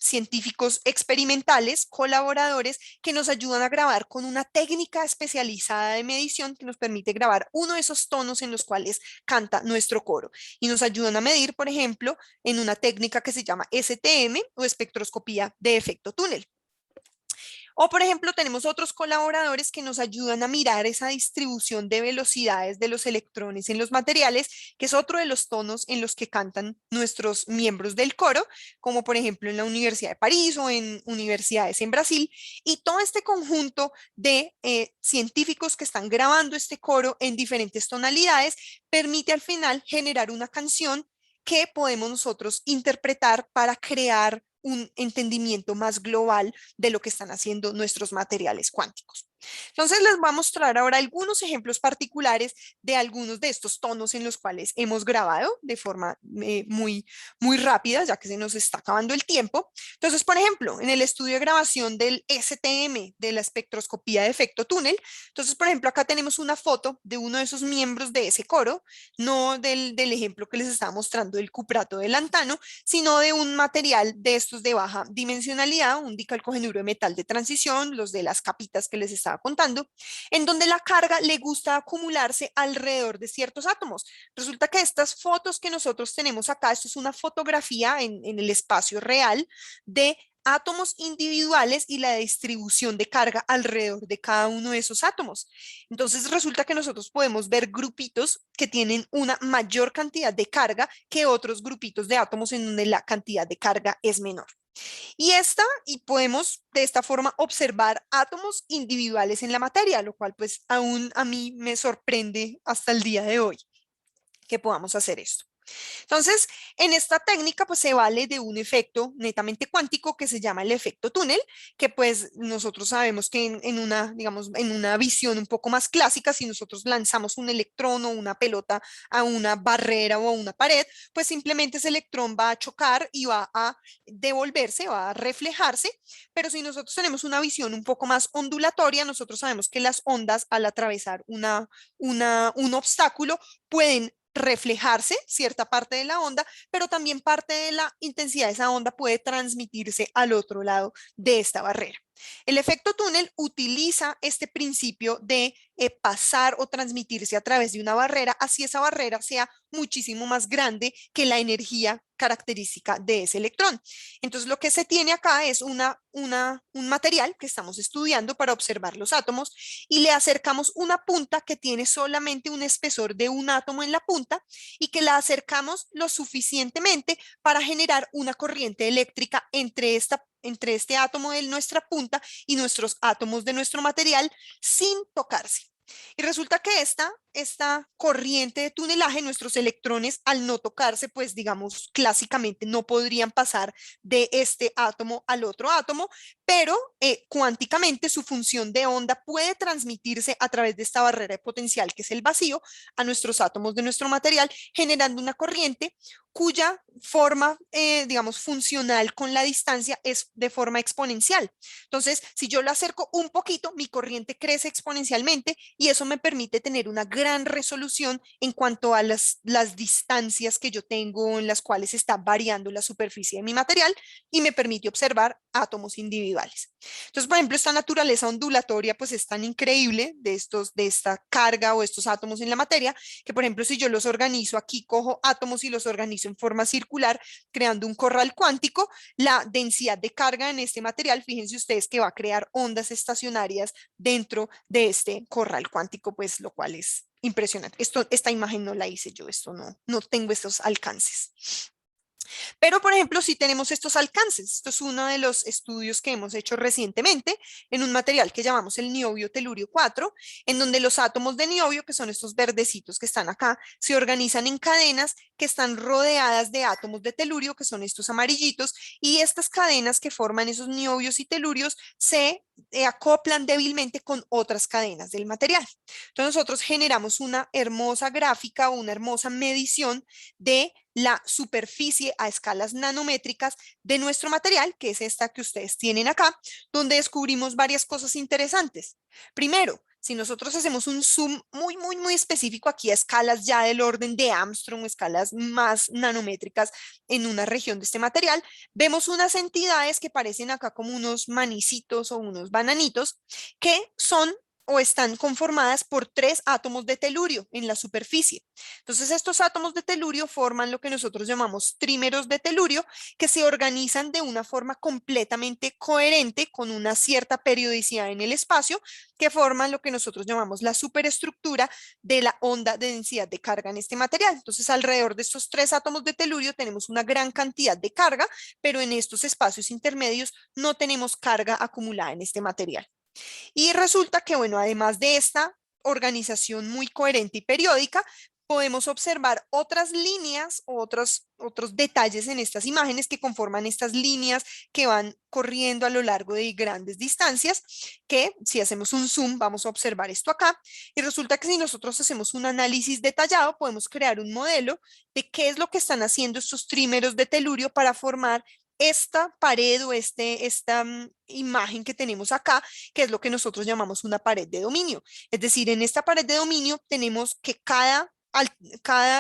científicos experimentales, colaboradores que nos ayudan a grabar con una técnica especializada de medición que nos permite grabar uno de esos tonos en los cuales canta nuestro coro. Y nos ayudan a medir, por ejemplo, en una técnica que se llama STM o espectroscopía de efecto túnel. O, por ejemplo, tenemos otros colaboradores que nos ayudan a mirar esa distribución de velocidades de los electrones en los materiales, que es otro de los tonos en los que cantan nuestros miembros del coro, como por ejemplo en la Universidad de París o en universidades en Brasil. Y todo este conjunto de científicos que están grabando este coro en diferentes tonalidades permite al final generar una canción que podemos nosotros interpretar para crear un entendimiento más global de lo que están haciendo nuestros materiales cuánticos. Entonces les voy a mostrar ahora algunos ejemplos particulares de algunos de estos tonos en los cuales hemos grabado de forma muy rápida, ya que se nos está acabando el tiempo. Entonces, por ejemplo, en el estudio de grabación del STM, de la espectroscopía de efecto túnel, entonces, por ejemplo, acá tenemos una foto de uno de esos miembros de ese coro, no del ejemplo que les estaba mostrando del cuprato de lantano, sino de un material de estos de baja dimensionalidad, un dicalcogenuro de metal de transición, los de las capitas que les estaba contando, en donde la carga le gusta acumularse alrededor de ciertos átomos. Resulta que estas fotos que nosotros tenemos acá, esto es una fotografía en el espacio real de átomos individuales y la distribución de carga alrededor de cada uno de esos átomos. Entonces resulta que nosotros podemos ver grupitos que tienen una mayor cantidad de carga que otros grupitos de átomos en donde la cantidad de carga es menor. Y podemos de esta forma observar átomos individuales en la materia, lo cual pues aún a mí me sorprende hasta el día de hoy que podamos hacer esto. Entonces, en esta técnica pues se vale de un efecto netamente cuántico que se llama el efecto túnel, que pues nosotros sabemos que digamos, en una visión un poco más clásica, si nosotros lanzamos un electrón o una pelota a una barrera o a una pared, pues simplemente ese electrón va a chocar y va a devolverse, va a reflejarse, pero si nosotros tenemos una visión un poco más ondulatoria, nosotros sabemos que las ondas al atravesar un obstáculo pueden reflejarse cierta parte de la onda, pero también parte de la intensidad de esa onda puede transmitirse al otro lado de esta barrera. El efecto túnel utiliza este principio de pasar o transmitirse a través de una barrera, así esa barrera sea muchísimo más grande que la energía característica de ese electrón. Entonces, lo que se tiene acá es un material que estamos estudiando para observar los átomos y le acercamos una punta que tiene solamente un espesor de un átomo en la punta y que la acercamos lo suficientemente para generar una corriente eléctrica entre este átomo de nuestra punta y nuestros átomos de nuestro material sin tocarse. Y resulta que esta corriente de tunelaje, nuestros electrones al no tocarse, pues digamos clásicamente no podrían pasar de este átomo al otro átomo, pero cuánticamente su función de onda puede transmitirse a través de esta barrera de potencial que es el vacío a nuestros átomos de nuestro material, generando una corriente cuya forma, digamos, funcional con la distancia es de forma exponencial. Entonces, si yo lo acerco un poquito, mi corriente crece exponencialmente y eso me permite tener una gran resolución en cuanto a las distancias que yo tengo en las cuales está variando la superficie de mi material y me permite observar átomos individuales. Entonces, por ejemplo, esta naturaleza ondulatoria pues es tan increíble de esta carga o estos átomos en la materia que, por ejemplo, si yo los organizo aquí, cojo átomos y los organizo en forma circular, creando un corral cuántico, la densidad de carga en este material, fíjense ustedes que va a crear ondas estacionarias dentro de este corral cuántico, pues lo cual es impresionante. Esta imagen no la hice yo, no tengo estos alcances. Pero, por ejemplo, si tenemos estos alcances, esto es uno de los estudios que hemos hecho recientemente en un material que llamamos el niobio telurio 4, en donde los átomos de niobio, que son estos verdecitos que están acá, se organizan en cadenas que están rodeadas de átomos de telurio, que son estos amarillitos, y estas cadenas que forman esos niobios y telurios se acoplan débilmente con otras cadenas del material. Entonces nosotros generamos una hermosa gráfica o una hermosa medición de la superficie a escalas nanométricas de nuestro material, que es esta que ustedes tienen acá, donde descubrimos varias cosas interesantes. Primero, si nosotros hacemos un zoom muy específico aquí a escalas ya del orden de Armstrong, escalas más nanométricas en una región de este material, vemos unas entidades que parecen acá como unos manicitos o unos bananitos que son o están conformadas por 3 átomos de telurio en la superficie. Entonces, estos átomos de telurio forman lo que nosotros llamamos trímeros de telurio, que se organizan de una forma completamente coherente con una cierta periodicidad en el espacio, que forman lo que nosotros llamamos la superestructura de la onda de densidad de carga en este material. Entonces, alrededor de estos 3 átomos de telurio tenemos una gran cantidad de carga, pero en estos espacios intermedios no tenemos carga acumulada en este material. Y resulta que, bueno, además de esta organización muy coherente y periódica, podemos observar otras líneas o otros detalles en estas imágenes que conforman estas líneas que van corriendo a lo largo de grandes distancias, que si hacemos un zoom vamos a observar esto acá. Y resulta que si nosotros hacemos un análisis detallado, podemos crear un modelo de qué es lo que están haciendo estos trímeros de telurio para formar esta pared o esta imagen que tenemos acá, que es lo que nosotros llamamos una pared de dominio. Es decir, en esta pared de dominio tenemos que cada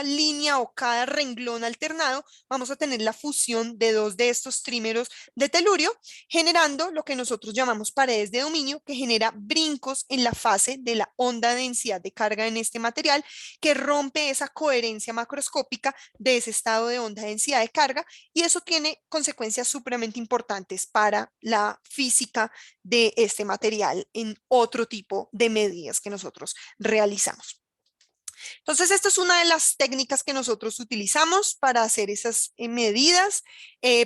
línea o cada renglón alternado vamos a tener la fusión de 2 de estos trímeros de telurio, generando lo que nosotros llamamos paredes de dominio, que genera brincos en la fase de la onda de densidad de carga en este material, que rompe esa coherencia macroscópica de ese estado de onda de densidad de carga, y eso tiene consecuencias supremamente importantes para la física de este material en otro tipo de medidas que nosotros realizamos. Entonces, esta es una de las técnicas que nosotros utilizamos para hacer esas medidas.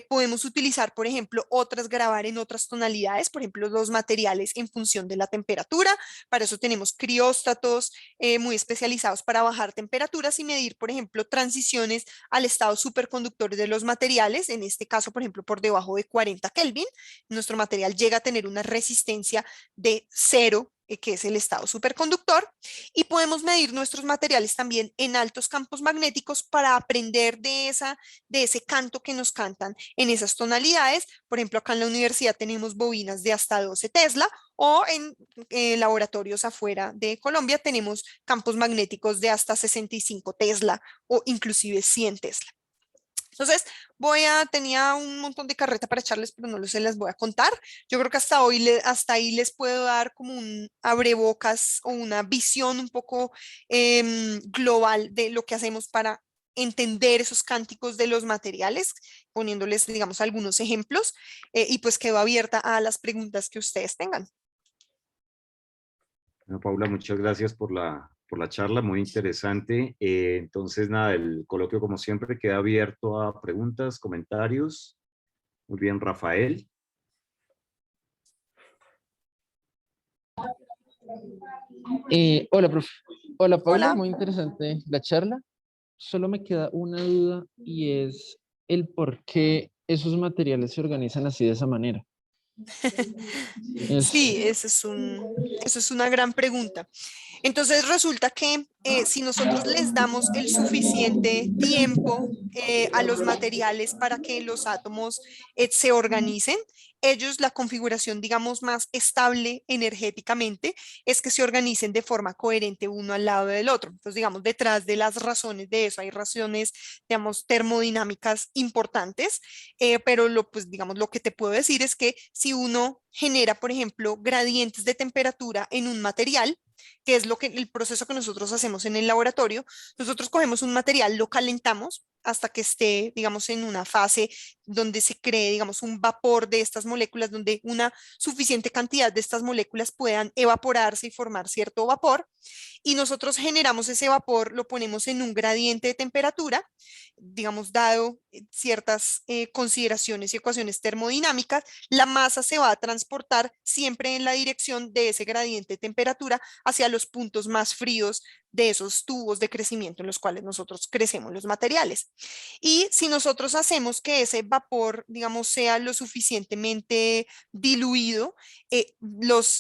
Podemos utilizar, por ejemplo, grabar en otras tonalidades, por ejemplo, los materiales en función de la temperatura. Para eso tenemos crióstatos muy especializados para bajar temperaturas y medir, por ejemplo, transiciones al estado superconductor de los materiales. En este caso, por ejemplo, por debajo de 40 Kelvin, nuestro material llega a tener una resistencia de 0, que es el estado superconductor, y podemos medir nuestros materiales también en altos campos magnéticos para aprender de ese canto que nos cantan en esas tonalidades. Por ejemplo, acá en la universidad tenemos bobinas de hasta 12 Tesla o en laboratorios afuera de Colombia tenemos campos magnéticos de hasta 65 Tesla o inclusive 100 Tesla. Entonces, tenía un montón de carreta para echarles, pero no se las voy a contar. Yo creo que hasta ahí les puedo dar como un abrebocas o una visión un poco global de lo que hacemos para entender esos cánticos de los materiales, poniéndoles, digamos, algunos ejemplos, y pues quedo abierta a las preguntas que ustedes tengan. Bueno, Paula, muchas gracias por la charla, muy interesante. Entonces, nada, el coloquio como siempre queda abierto a preguntas, comentarios. Muy bien, Rafael. Hola, profe. Hola, Paula, Hola. muy interesante la charla. Solo me queda una duda y es el por qué esos materiales se organizan así de esa manera. Es, Sí, eso es una gran pregunta. Entonces resulta que si nosotros les damos el suficiente tiempo a los materiales para que los átomos se organicen, ellos la configuración, digamos, más estable energéticamente es que se organicen de forma coherente uno al lado del otro. Entonces, digamos, detrás de las razones de eso hay razones, digamos, termodinámicas importantes, pero pues, digamos, lo que te puedo decir es que si uno genera, por ejemplo, gradientes de temperatura en un material, que es el proceso que nosotros hacemos en el laboratorio. Nosotros cogemos un material, lo calentamos hasta que esté, digamos, en una fase donde se cree, digamos, un vapor de estas moléculas, donde una suficiente cantidad de estas moléculas puedan evaporarse y formar cierto vapor. Y nosotros generamos ese vapor, lo ponemos en un gradiente de temperatura, digamos, dado ciertas consideraciones y ecuaciones termodinámicas, la masa se va a transportar siempre en la dirección de ese gradiente de temperatura hacia los puntos más fríos de esos tubos de crecimiento en los cuales nosotros crecemos los materiales. Y si nosotros hacemos que ese vapor, digamos, sea lo suficientemente diluido,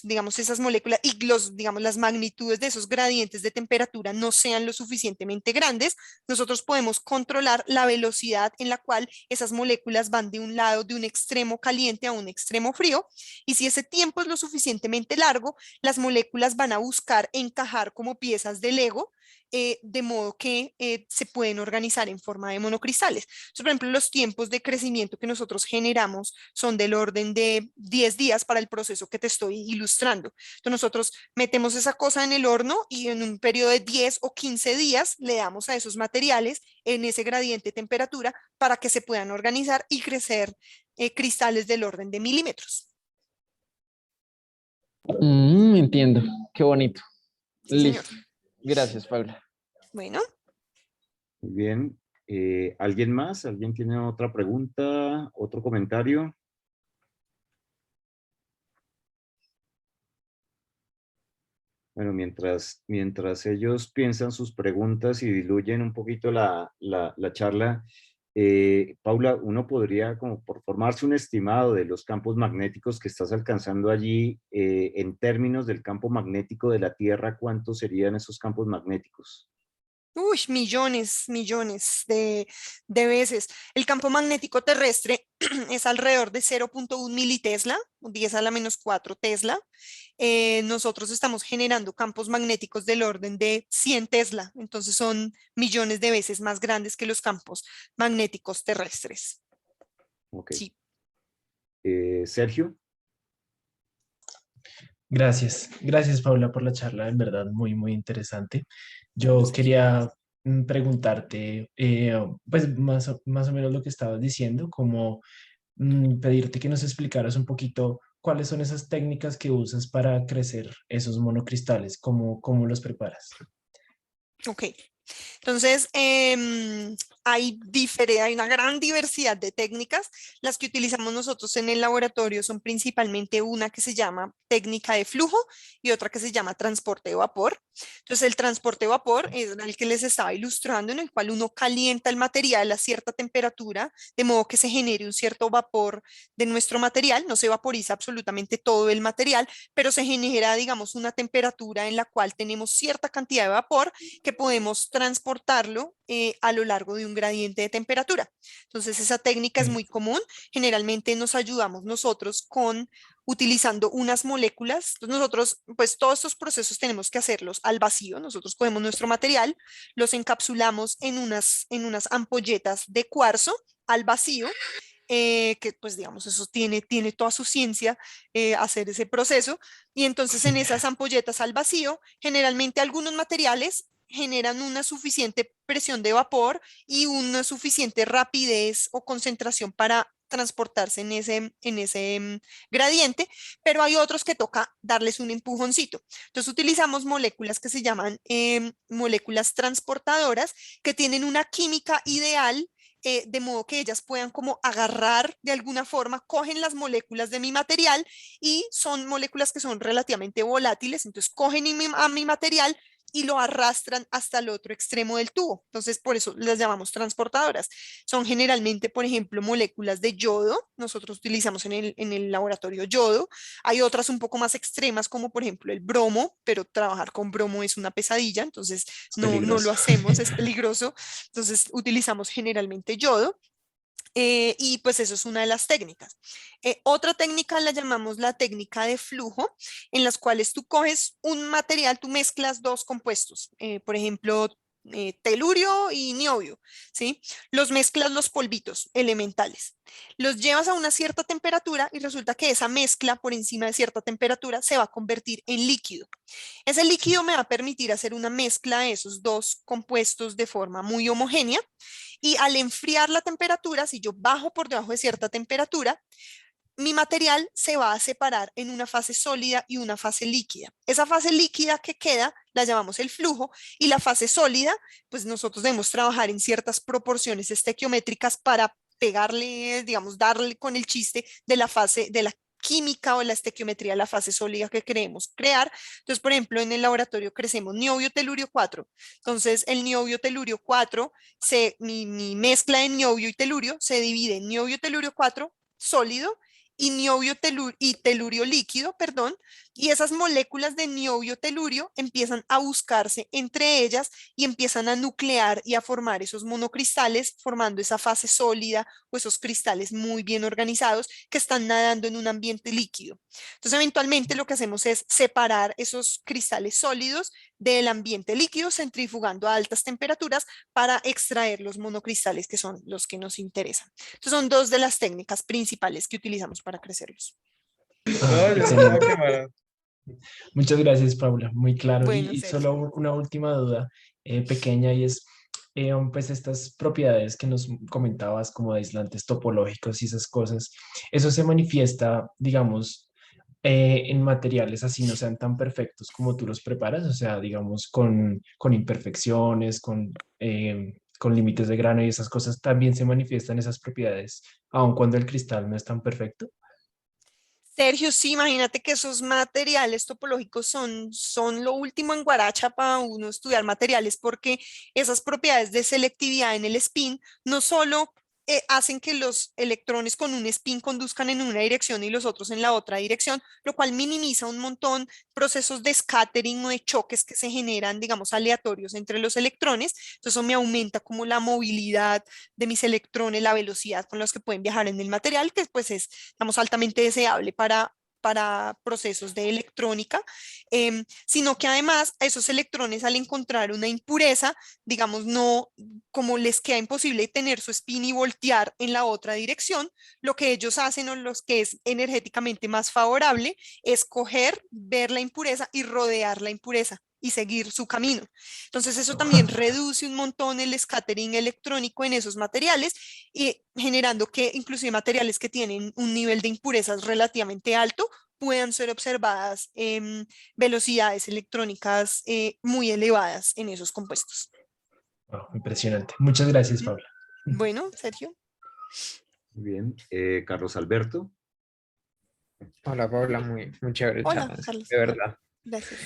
digamos, esas moléculas y digamos, las magnitudes de esos gradientes de temperatura no sean lo suficientemente grandes, nosotros podemos controlar la velocidad en la cual esas moléculas van de un lado, de un extremo caliente a un extremo frío. Y si ese tiempo es lo suficientemente largo, las moléculas van a buscar encajar como piezas de Lego, de modo que se pueden organizar en forma de monocristales. Entonces, por ejemplo, los tiempos de crecimiento que nosotros generamos son del orden de 10 días para el proceso que te estoy ilustrando. Entonces, nosotros metemos esa cosa en el horno y en un periodo de 10 o 15 días le damos a esos materiales en ese gradiente de temperatura para que se puedan organizar y crecer cristales del orden de milímetros. entiendo, qué bonito. Sí, señor. Listo. Gracias, Paula. Bueno. Muy bien. ¿Alguien más? ¿Alguien tiene otra pregunta? ¿Otro comentario? Bueno, mientras ellos piensan sus preguntas y diluyen un poquito la charla, Paula, uno podría, como por formarse un estimado de los campos magnéticos que estás alcanzando allí, en términos del campo magnético de la Tierra, ¿cuántos serían esos campos magnéticos? Uy, millones de veces. El campo magnético terrestre es alrededor de 0,1 militesla, 10 a la menos 4 tesla. Nosotros estamos generando campos magnéticos del orden de 100 tesla, entonces son millones de veces más grandes que los campos magnéticos terrestres. Ok. Sí. Sergio. Gracias Paula por la charla, en verdad muy interesante. Yo quería preguntarte, pues más o menos lo que estabas diciendo, como pedirte que nos explicaras un poquito cuáles son esas técnicas que usas para crecer esos monocristales, cómo los preparas. Ok. Entonces, hay una gran diversidad de técnicas. Las que utilizamos nosotros en el laboratorio son principalmente una que se llama técnica de flujo y otra que se llama transporte de vapor. Entonces, el transporte de vapor es el que les estaba ilustrando, en el cual uno calienta el material a cierta temperatura, de modo que se genere un cierto vapor de nuestro material. No se vaporiza absolutamente todo el material, pero se genera, digamos, una temperatura en la cual tenemos cierta cantidad de vapor que podemos transportarlo a lo largo de un un gradiente de temperatura. Entonces esa técnica es muy común. Generalmente nos ayudamos nosotros utilizando unas moléculas. Entonces nosotros, pues todos estos procesos tenemos que hacerlos al vacío. Nosotros cogemos nuestro material, los encapsulamos en unas ampolletas de cuarzo al vacío, que pues digamos, eso tiene toda su ciencia, hacer ese proceso. Y entonces en esas ampolletas al vacío, generalmente algunos materiales generan una suficiente presión de vapor y una suficiente rapidez o concentración para transportarse en ese gradiente, pero hay otros que toca darles un empujoncito. Entonces utilizamos moléculas que se llaman moléculas transportadoras, que tienen una química ideal, de modo que ellas puedan como agarrar de alguna forma, cogen las moléculas de mi material y son moléculas que son relativamente volátiles, entonces cogen a mi material y lo arrastran hasta el otro extremo del tubo. Entonces, por eso las llamamos transportadoras. Son generalmente, por ejemplo, moléculas de yodo. Nosotros utilizamos en el laboratorio yodo. Hay otras un poco más extremas, como por ejemplo el bromo, pero trabajar con bromo es una pesadilla, entonces Es no lo peligroso. hacemos, es peligroso. Entonces utilizamos generalmente yodo. Y pues eso es una de las técnicas. Otra técnica la llamamos la técnica de flujo, en las cuales tú coges un material, tú mezclas dos compuestos, por ejemplo, telurio y niobio, ¿sí? Los mezclas, los polvitos elementales, los llevas a una cierta temperatura y resulta que esa mezcla por encima de cierta temperatura se va a convertir en líquido. Ese líquido me va a permitir hacer una mezcla de esos dos compuestos de forma muy homogénea, y al enfriar la temperatura, si yo bajo por debajo de cierta temperatura, mi material se va a separar en una fase sólida y una fase líquida. Esa fase líquida que queda la llamamos el flujo, y la fase sólida, pues nosotros debemos trabajar en ciertas proporciones estequiométricas para pegarle, digamos, darle con el chiste de la fase de la química o la estequiometría de la fase sólida que queremos crear. Entonces, por ejemplo, en el laboratorio crecemos niobio telurio 4. Entonces, el niobio telurio 4, mi mezcla de niobio y telurio se divide en niobio telurio 4 sólido y y telurio líquido, perdón, y esas moléculas de niobio telurio empiezan a buscarse entre ellas y empiezan a nuclear y a formar esos monocristales, formando esa fase sólida o esos cristales muy bien organizados que están nadando en un ambiente líquido. Entonces, eventualmente lo que hacemos es separar esos cristales sólidos del ambiente líquido, centrifugando a altas temperaturas para extraer los monocristales, que son los que nos interesan. Entonces, son dos de las técnicas principales que utilizamos para crecerlos. Ah, No, yo no puedo excelente. quemar. Muchas gracias, Paula. Muy claro. Bueno, Y Sergio. solo una última duda pequeña, y es, pues estas propiedades que nos comentabas como de aislantes topológicos y esas cosas, eso se manifiesta, digamos, en materiales así no sean tan perfectos como tú los preparas, o sea, digamos, con imperfecciones, con límites de grano y esas cosas, también se manifiestan esas propiedades, aun cuando el cristal no es tan perfecto. Sergio, sí, imagínate que esos materiales topológicos son lo último en Guaracha para uno estudiar materiales, porque esas propiedades de selectividad en el spin no solo hacen que los electrones con un spin conduzcan en una dirección y los otros en la otra dirección, lo cual minimiza un montón procesos de scattering o de choques que se generan, digamos, aleatorios entre los electrones. Entonces eso me aumenta como la movilidad de mis electrones, la velocidad con los que pueden viajar en el material, que pues es, digamos, altamente deseable para procesos de electrónica, sino que además a esos electrones, al encontrar una impureza, digamos, no, como les queda imposible tener su spin y voltear en la otra dirección, lo que ellos hacen, o los que es energéticamente más favorable, es coger, ver la impureza y rodear la impureza y seguir su camino. Entonces eso también reduce un montón el scattering electrónico en esos materiales, y generando que inclusive materiales que tienen un nivel de impurezas relativamente alto puedan ser observadas en velocidades electrónicas muy elevadas en esos compuestos. Wow, impresionante. Muchas gracias, Paula. Bueno, Sergio. Muy bien. Carlos Alberto. Hola Paula, muy chévere Hola, charla, Carlos. de verdad. Gracias.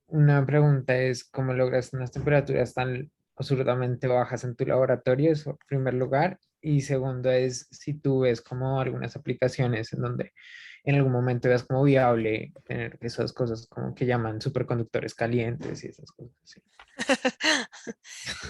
Una pregunta es, ¿cómo logras unas temperaturas tan absurdamente bajas en tu laboratorio? Eso, en primer lugar. Y segundo es, si tú ves como algunas aplicaciones en donde en algún momento veas como viable tener esas cosas como que llaman superconductores calientes y esas cosas así.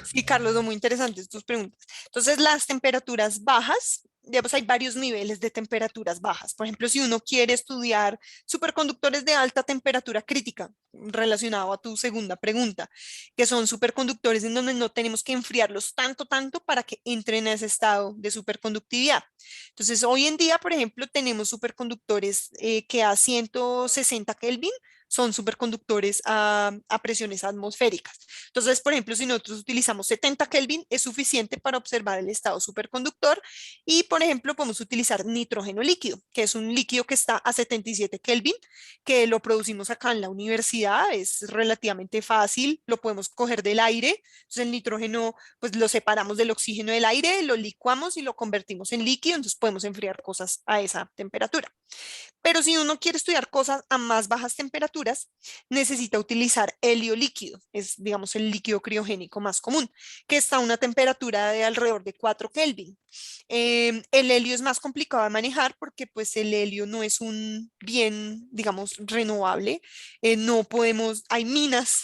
Sí, Carlos, son muy interesantes tus preguntas. Entonces, las temperaturas bajas, digamos, hay varios niveles de temperaturas bajas. Por ejemplo, si uno quiere estudiar superconductores de alta temperatura crítica, relacionado a tu segunda pregunta, que son superconductores en donde no tenemos que enfriarlos tanto, tanto para que entren a ese estado de superconductividad. Entonces, hoy en día, por ejemplo, tenemos superconductores que a 160 Kelvin son superconductores a presiones atmosféricas. Entonces, por ejemplo, si nosotros utilizamos 70 Kelvin, es suficiente para observar el estado superconductor y, por ejemplo, podemos utilizar nitrógeno líquido, que es un líquido que está a 77 Kelvin, que lo producimos acá en la universidad, es relativamente fácil, lo podemos coger del aire, entonces el nitrógeno, pues lo separamos del oxígeno del aire, lo licuamos y lo convertimos en líquido, entonces podemos enfriar cosas a esa temperatura. Pero si uno quiere estudiar cosas a más bajas temperaturas, necesita utilizar helio líquido, es digamos el líquido criogénico más común, que está a una temperatura de alrededor de 4 Kelvin. El helio es más complicado de manejar porque pues el helio no es un bien, digamos, renovable. No podemos, hay minas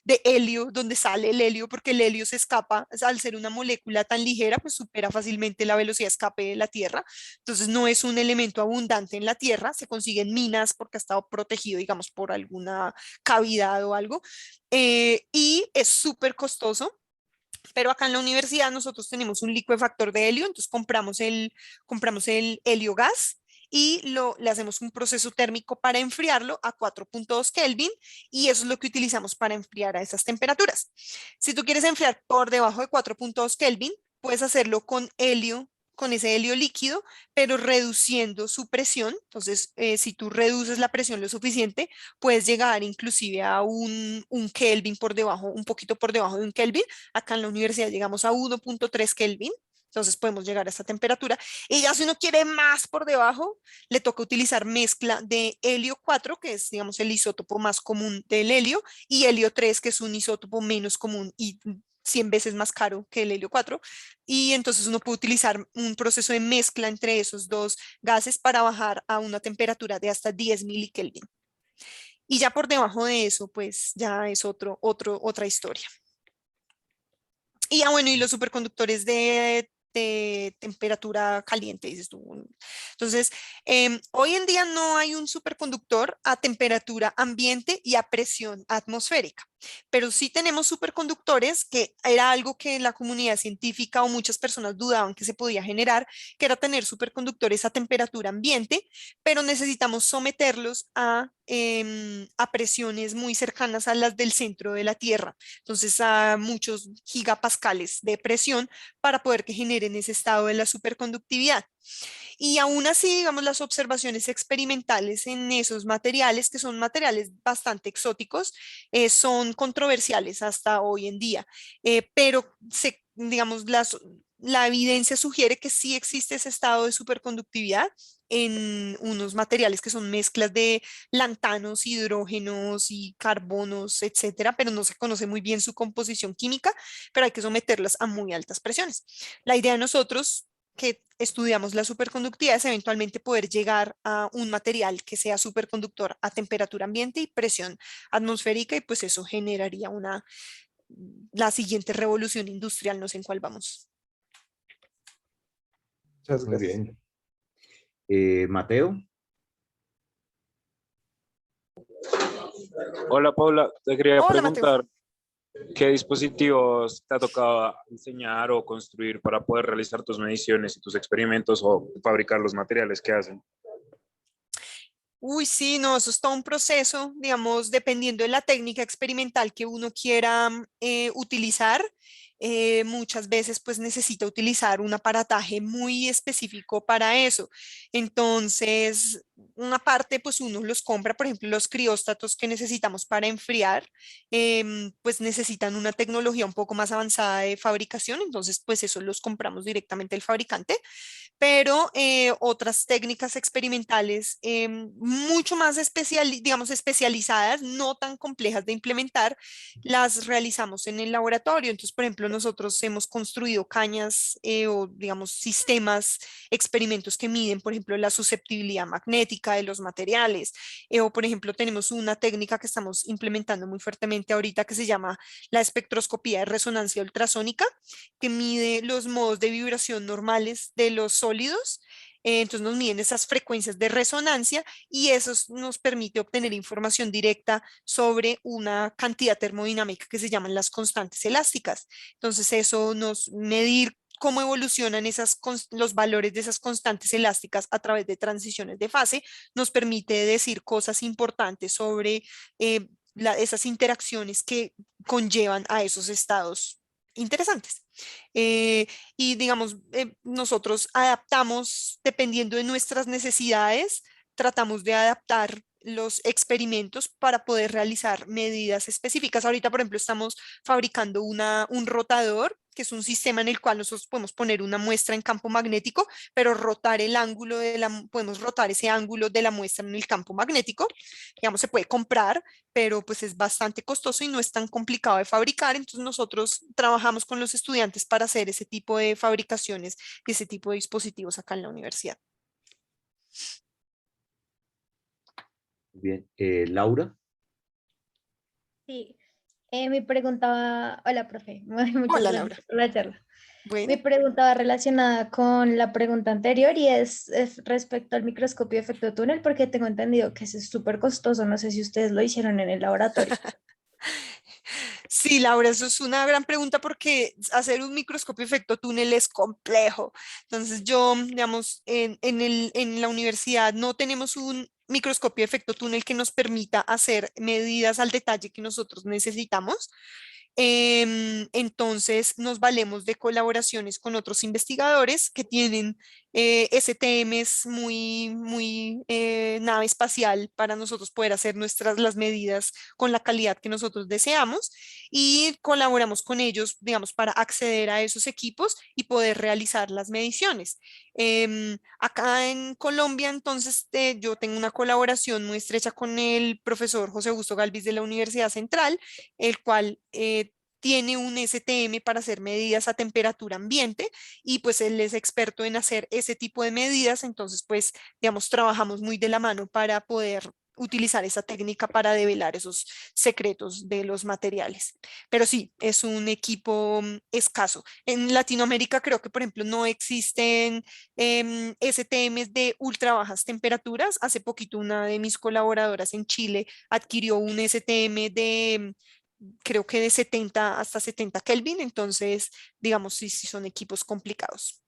de helio donde sale el helio porque el helio se escapa, al ser una molécula tan ligera, pues supera fácilmente la velocidad de escape de la Tierra. Entonces no es un elemento abundante en la Tierra, se consigue en minas porque ha estado protegido, digamos, por alguna cavidad o algo. Y es súper costoso. Pero acá en la universidad nosotros tenemos un licuefactor de helio, entonces compramos el helio gas y le hacemos un proceso térmico para enfriarlo a 4.2 Kelvin y eso es lo que utilizamos para enfriar a esas temperaturas. Si tú quieres enfriar por debajo de 4.2 Kelvin, puedes hacerlo con helio, con ese helio líquido, pero reduciendo su presión. Entonces, si tú reduces la presión lo suficiente, puedes llegar inclusive a un Kelvin por debajo, un poquito por debajo de un Kelvin. Acá en la universidad llegamos a 1.3 Kelvin. Entonces podemos llegar a esta temperatura. Y ya si uno quiere más por debajo, le toca utilizar mezcla de helio 4, que es, digamos, el isótopo más común del helio, y helio 3, que es un isótopo menos común y 100 veces más caro que el helio 4. Y entonces uno puede utilizar un proceso de mezcla entre esos dos gases para bajar a una temperatura de hasta 10 milikelvin. Y ya por debajo de eso, pues ya es otra historia. Y bueno, y los superconductores de temperatura caliente, dices tú. Entonces, hoy en día no hay un superconductor a temperatura ambiente y a presión atmosférica, pero sí tenemos superconductores, que era algo que la comunidad científica o muchas personas dudaban que se podía generar, que era tener superconductores a temperatura ambiente, pero necesitamos someterlos a presiones muy cercanas a las del centro de la Tierra, entonces a muchos gigapascales de presión para poder que generen ese estado de la superconductividad. Y aún así, digamos, las observaciones experimentales en esos materiales, que son materiales bastante exóticos, son controversiales hasta hoy en día, pero digamos, la evidencia sugiere que sí existe ese estado de superconductividad en unos materiales que son mezclas de lantanos, hidrógenos y carbonos, etcétera, pero no se conoce muy bien su composición química, pero hay que someterlas a muy altas presiones. La idea de nosotros que estudiamos la superconductividad es eventualmente poder llegar a un material que sea superconductor a temperatura ambiente y presión atmosférica y pues eso generaría la siguiente revolución industrial, no sé en cuál vamos. Muchas Muy gracias. bien. Mateo. Hola Paula, te quería Hola, Mateo. preguntar qué dispositivos te ha tocado enseñar o construir para poder realizar tus mediciones y tus experimentos o fabricar los materiales que hacen. Uy, sí, no, eso es todo un proceso, digamos, dependiendo de la técnica experimental que uno quiera utilizar. Muchas veces pues necesita utilizar un aparataje muy específico para eso. Entonces, una parte pues uno los compra, por ejemplo, los crióstatos que necesitamos para enfriar, pues necesitan una tecnología un poco más avanzada de fabricación, entonces pues eso los compramos directamente del fabricante, pero otras técnicas experimentales mucho más digamos, especializadas, no tan complejas de implementar, las realizamos en el laboratorio. Entonces, por ejemplo, nosotros hemos construido cañas o, digamos, sistemas, experimentos que miden, por ejemplo, la susceptibilidad magnética, cinética de los materiales. O por ejemplo, tenemos una técnica que estamos implementando muy fuertemente ahorita que se llama la espectroscopía de resonancia ultrasónica, que mide los modos de vibración normales de los sólidos. Entonces nos miden esas frecuencias de resonancia y eso nos permite obtener información directa sobre una cantidad termodinámica que se llaman las constantes elásticas. Entonces eso nos medir cómo evolucionan los valores de esas constantes elásticas a través de transiciones de fase, nos permite decir cosas importantes sobre esas interacciones que conllevan a esos estados interesantes. Y digamos, nosotros adaptamos dependiendo de nuestras necesidades, tratamos de adaptar los experimentos para poder realizar medidas específicas. Ahorita, por ejemplo, estamos fabricando un rotador, que es un sistema en el cual nosotros podemos poner una muestra en campo magnético, pero rotar el ángulo podemos rotar ese ángulo de la muestra en el campo magnético. Digamos, se puede comprar, pero pues es bastante costoso y no es tan complicado de fabricar. Entonces nosotros trabajamos con los estudiantes para hacer ese tipo de fabricaciones y ese tipo de dispositivos acá en la universidad. Bien, Laura. Sí, mi pregunta va, hola, profe, muchas Hola, gracias Laura. por la charla. Bueno, Mi pregunta va relacionada con la pregunta anterior y es respecto al microscopio de efecto túnel, porque tengo entendido que ese es súper costoso, no sé si ustedes lo hicieron en el laboratorio. sí, Laura, eso es una gran pregunta porque hacer un microscopio efecto túnel es complejo. Entonces yo, digamos, en la universidad no tenemos un microscopio efecto túnel que nos permita hacer medidas al detalle que nosotros necesitamos. Entonces nos valemos de colaboraciones con otros investigadores que tienen STMs muy nave espacial para nosotros poder hacer las medidas con la calidad que nosotros deseamos y colaboramos con ellos, digamos, para acceder a esos equipos y poder realizar las mediciones. Acá en Colombia, entonces, yo tengo una colaboración muy estrecha con el profesor José Augusto Galvis de la Universidad Central, el cual tiene un STM para hacer medidas a temperatura ambiente y pues él es experto en hacer ese tipo de medidas, entonces pues digamos trabajamos muy de la mano para poder utilizar esa técnica para develar esos secretos de los materiales. Pero sí, es un equipo escaso. En Latinoamérica creo que, por ejemplo, no existen STMs de ultra bajas temperaturas. Hace poquito una de mis colaboradoras en Chile adquirió un STM de creo que de 70 hasta 70 Kelvin, entonces digamos sí son equipos complicados.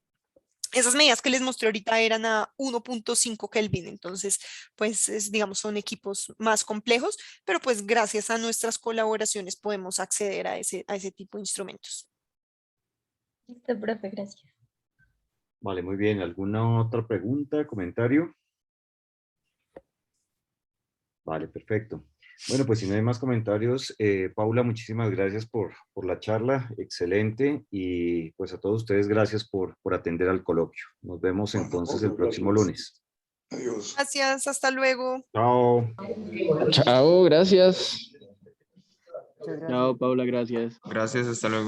Esas medidas que les mostré ahorita eran a 1.5 Kelvin, entonces pues digamos son equipos más complejos, pero pues gracias a nuestras colaboraciones podemos acceder a ese tipo de instrumentos. Listo, profe, gracias. Vale, muy bien. ¿Alguna otra pregunta, comentario? Vale, perfecto. Bueno, pues si no hay más comentarios, Paula, muchísimas gracias por la charla, excelente, y pues a todos ustedes gracias por atender al coloquio. Nos vemos entonces el próximo lunes. Adiós. Gracias, hasta luego. Chao. Chao, gracias. Chao, Paula, gracias. Gracias, hasta luego.